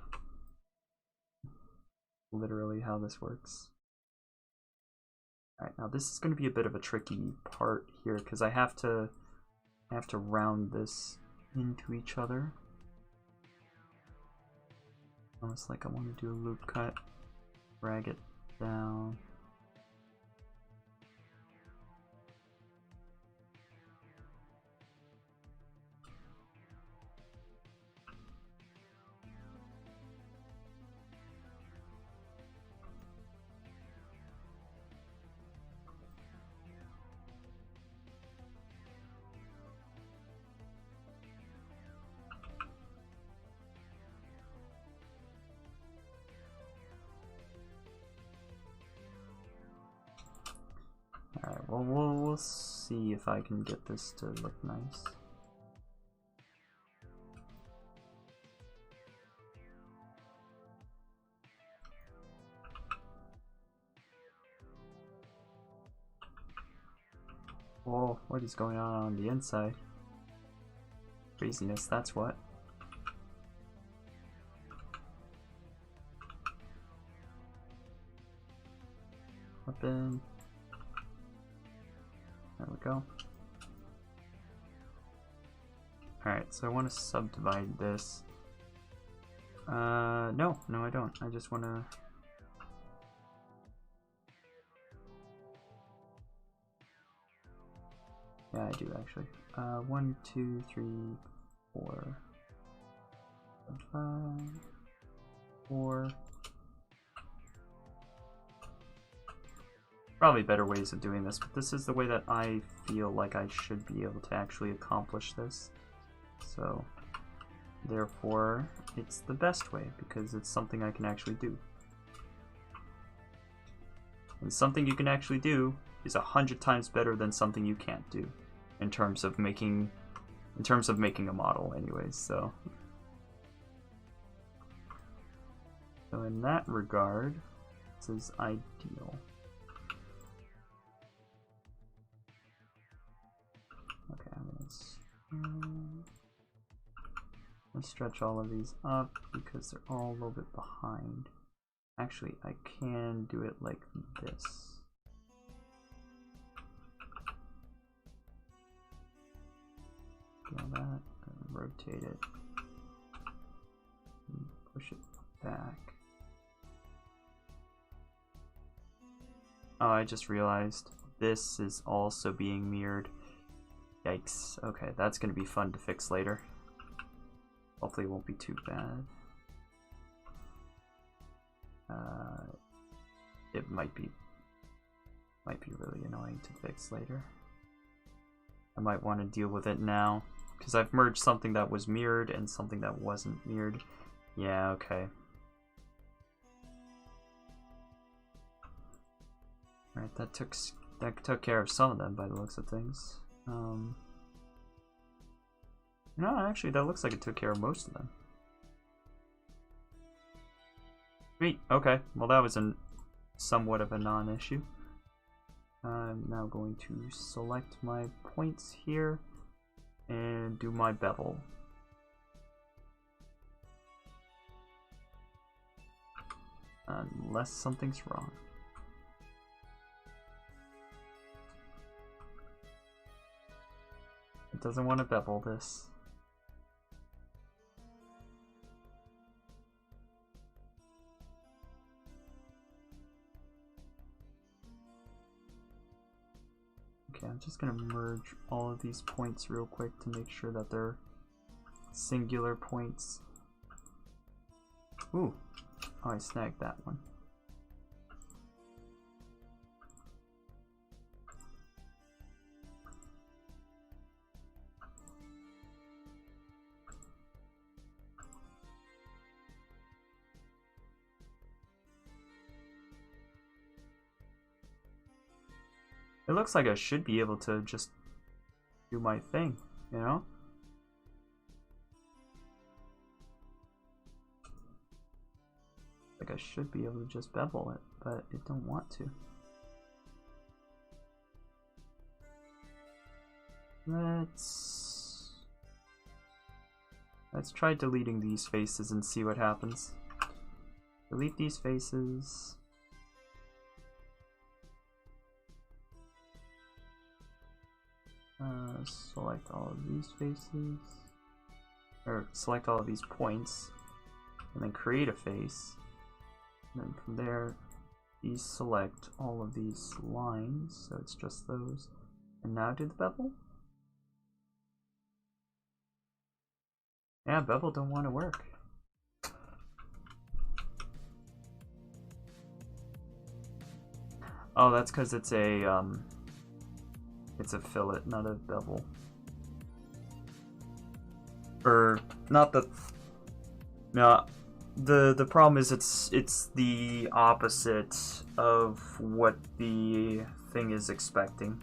Literally how this works. Alright, now this is going to be a bit of a tricky part here because I have to round this into each other. Almost like I want to do a loop cut, drag it down. Alright, well, we'll see if I can get this to look nice. Whoa, what is going on the inside? Craziness, that's what. Weapon. There we go. Alright, so I want to subdivide this. No, I don't. I just want to... Yeah, I do actually. 1, 2, 3, 4, 5, 4. Probably better ways of doing this, but this is the way that I feel like I should be able to actually accomplish this. So, therefore, it's the best way because it's something I can actually do. And something you can actually do is 100 times better than something you can't do in terms of making a model anyways. So in that regard, this is ideal. Okay, let's stretch all of these up because they're all a little bit behind. Actually, I can do it like this. Scale that and rotate it. And push it back. Oh, I just realized this is also being mirrored. Yikes. Okay, that's going to be fun to fix later. Hopefully it won't be too bad. It might be really annoying to fix later. I might want to deal with it now because I've merged something that was mirrored and something that wasn't mirrored. Yeah, okay. Alright, that took care of some of them by the looks of things. No, actually that looks like it took care of most of them. Sweet, okay. Well, that was somewhat of a non-issue. I'm now going to select my points here and do my bevel. Unless something's wrong. It doesn't want to bevel this. Okay, I'm just going to merge all of these points real quick to make sure that they're singular points. Ooh, oh, I snagged that one. It looks like I should be able to just do my thing, you know? Like I should be able to just bevel it, but it don't want to. Let's try deleting these faces and see what happens. Delete these faces. select all of these faces, or select all of these points, and then create a face. And then from there, deselect all of these lines, so it's just those. And now do the bevel? Yeah, bevel don't want to work. Oh, that's because it's a fillet, not a bevel. Or not the. No, the problem is it's the opposite of what the thing is expecting.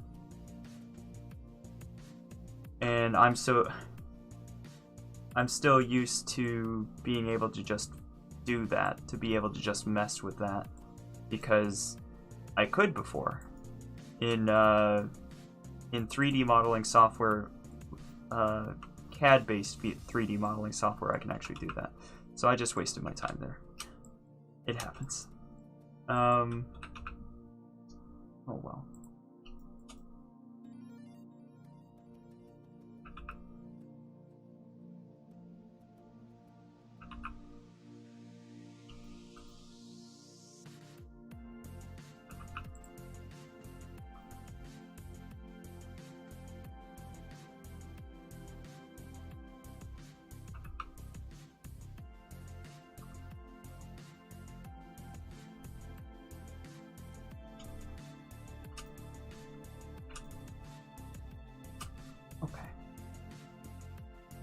And I'm still used to being able to just do that, to be able to just mess with that, because I could before. In 3D modeling software, CAD-based 3D modeling software, I can actually do that. So I just wasted my time there. It happens. Oh well.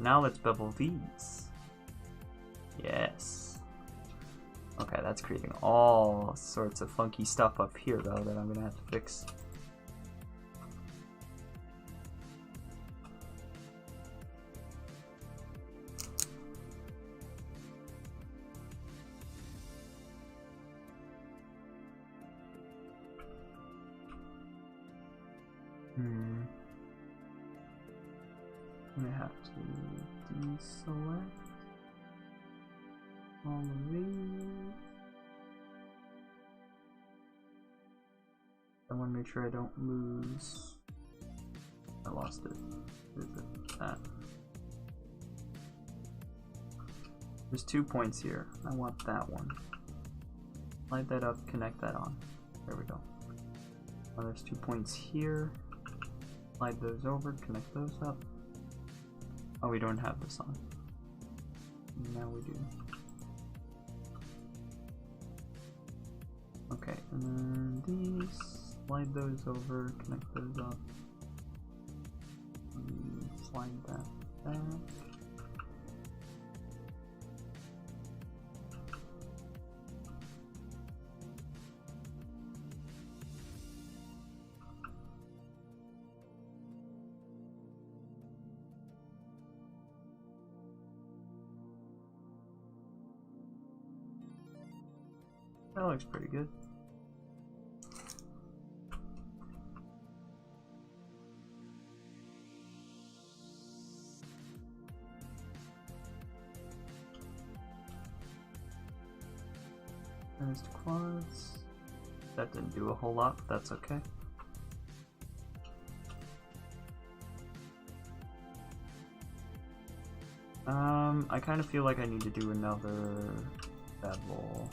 Now let's bevel these. Yes. Okay, that's creating all sorts of funky stuff up here, though, that I'm gonna have to fix. I'm gonna have to deselect all of these. I want to make sure I don't lose. I lost it. Where's it? That. There's 2 points here. I want that one. Light that up, connect that on. There we go. Now there's 2 points here. Slide those over, connect those up. Oh, we don't have this on. Now we do. Okay, and then these, slide those over, connect those up. And slide that back. That looks pretty good. There's the quads. That didn't do a whole lot, but that's okay. I kind of feel like I need to do another bevel.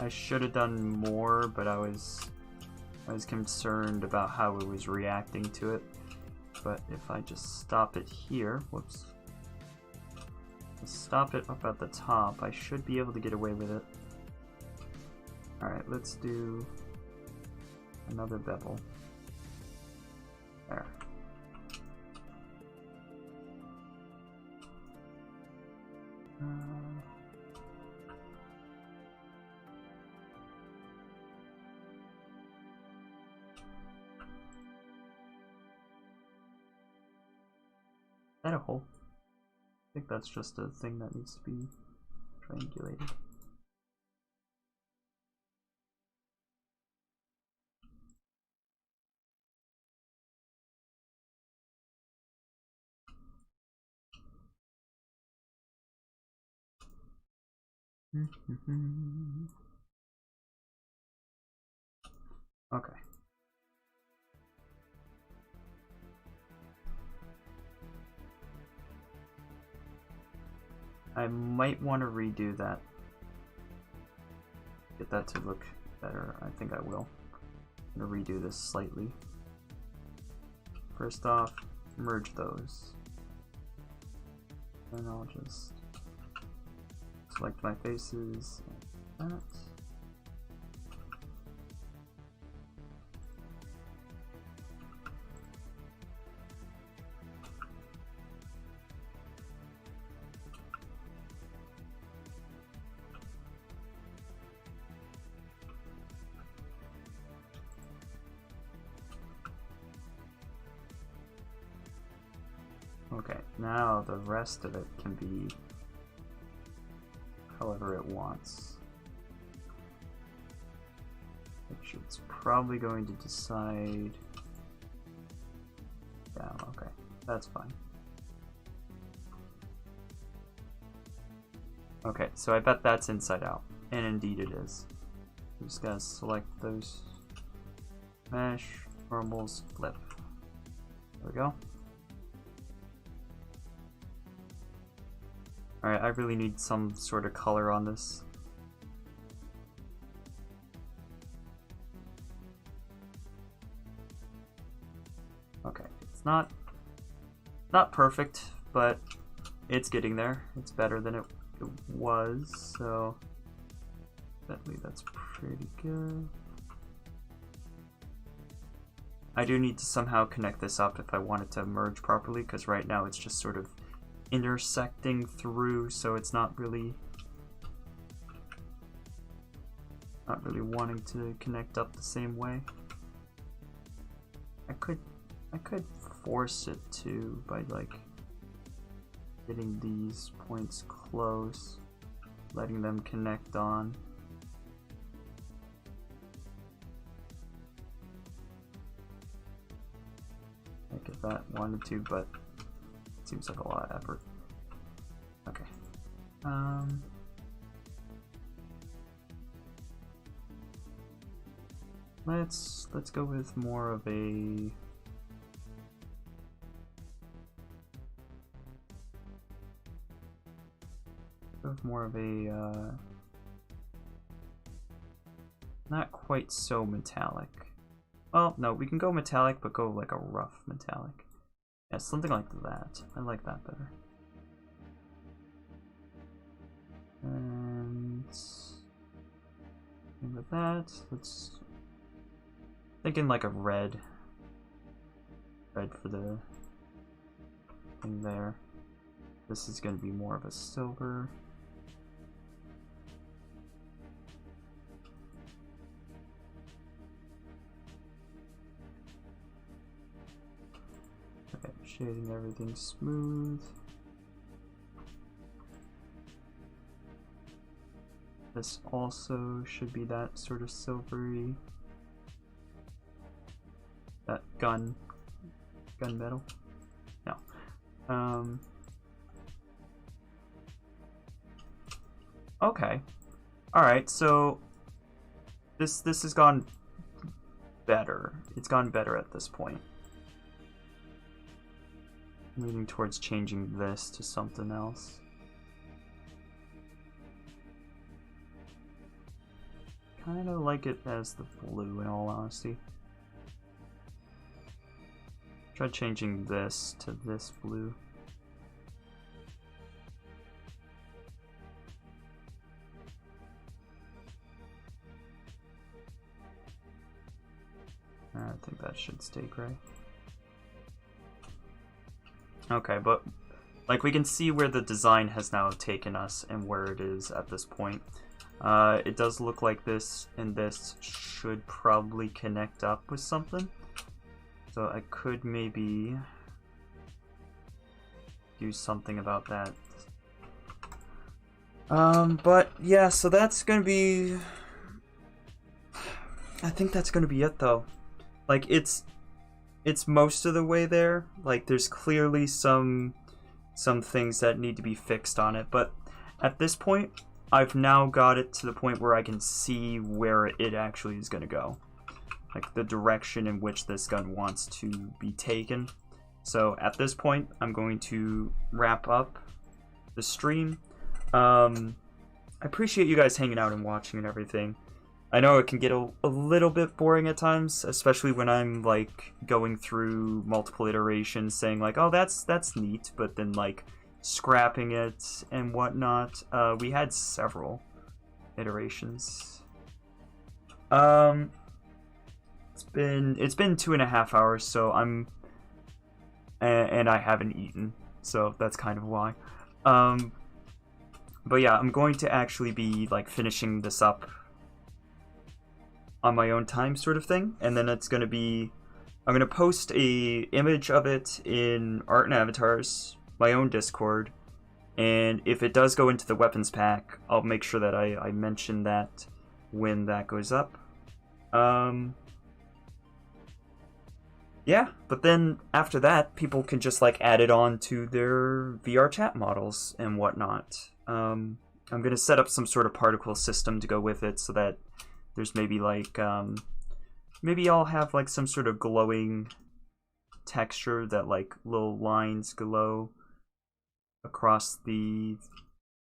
I should have done more, but I was concerned about how it was reacting to it. But if I just stop it here, whoops. Stop it up at the top, I should be able to get away with it. Alright, let's do another bevel. There. Is that a hole? I think that's just a thing that needs to be triangulated. Okay. I might want to redo that. Get that to look better. I think I will. I'm gonna redo this slightly. First off, merge those. Then I'll just select my faces like that. Okay, now the rest of it can be however it wants. Which it's probably going to decide down. Okay, that's fine. Okay, so I bet that's inside out. And indeed it is. I'm just gonna select those. Mesh, normals, flip. There we go. Alright, I really need some sort of color on this. Okay, it's not perfect, but it's getting there. It's better than it was, so definitely that's pretty good. I do need to somehow connect this up if I want it to merge properly, because right now it's just sort of intersecting through, so it's not really wanting to connect up the same way. I could force it to by like getting these points close, letting them connect on. Like if that wanted to, but it seems like a lot of effort. Okay. Let's go with more of a not quite so metallic. Well, no, we can go metallic, but go like a rough metallic. Yeah, something like that. I like that better. And with that, let's thinking like a red for the thing there. This is going to be more of a silver. Okay, shading everything smooth. This also should be that sort of silvery, that gun metal. No. Okay. All right. So this has gone better. It's gone better at this point. Moving towards changing this to something else. Kind of like it as the blue, in all honesty. Try changing this to this blue. I think that should stay gray. Okay, but like we can see where the design has now taken us and where it is at this point. It does look like this, and this should probably connect up with something. So I could maybe do something about that. But yeah, so that's gonna be... I think that's gonna be it though. Like it's most of the way there. Like there's clearly some things that need to be fixed on it, but at this point I've now got it to the point where I can see where it actually is going to go. Like the direction in which this gun wants to be taken. So at this point, I'm going to wrap up the stream. I appreciate you guys hanging out and watching and everything. I know it can get a little bit boring at times, especially when I'm like going through multiple iterations saying like, oh, that's neat, but then like scrapping it and whatnot. We had several iterations. It's been 2.5 hours, so and I haven't eaten, so that's kind of why. But yeah, I'm going to actually be like finishing this up on my own time, sort of thing, and then it's going to be, I'm going to post a image of it in Art and Avatars, my own Discord, and if it does go into the weapons pack, I'll make sure that I mention that when that goes up. Yeah, but then after that, people can just like add it on to their VR chat models and whatnot. I'm going to set up some sort of particle system to go with it so that there's maybe like, maybe I'll have like some sort of glowing texture that like little lines glow across the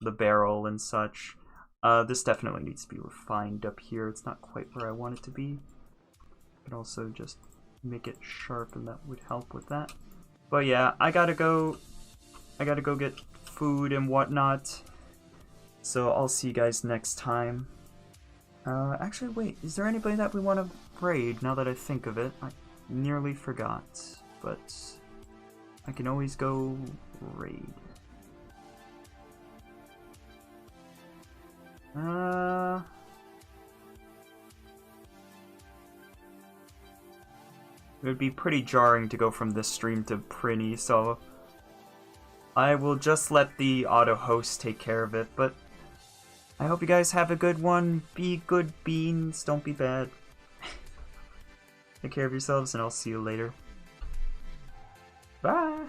barrel and such. This definitely needs to be refined up here. It's not quite where I want it to be. But also just make it sharp, and that would help with that. But yeah, I gotta go get food and whatnot. So I'll see you guys next time. Actually, wait, is there anybody that we want to raid now that I think of it? I nearly forgot, but I can always go raid. It would be pretty jarring to go from this stream to Prinny, so I will just let the auto host take care of it, but I hope you guys have a good one. Be good beans, don't be bad. Take care of yourselves, and I'll see you later. Bye!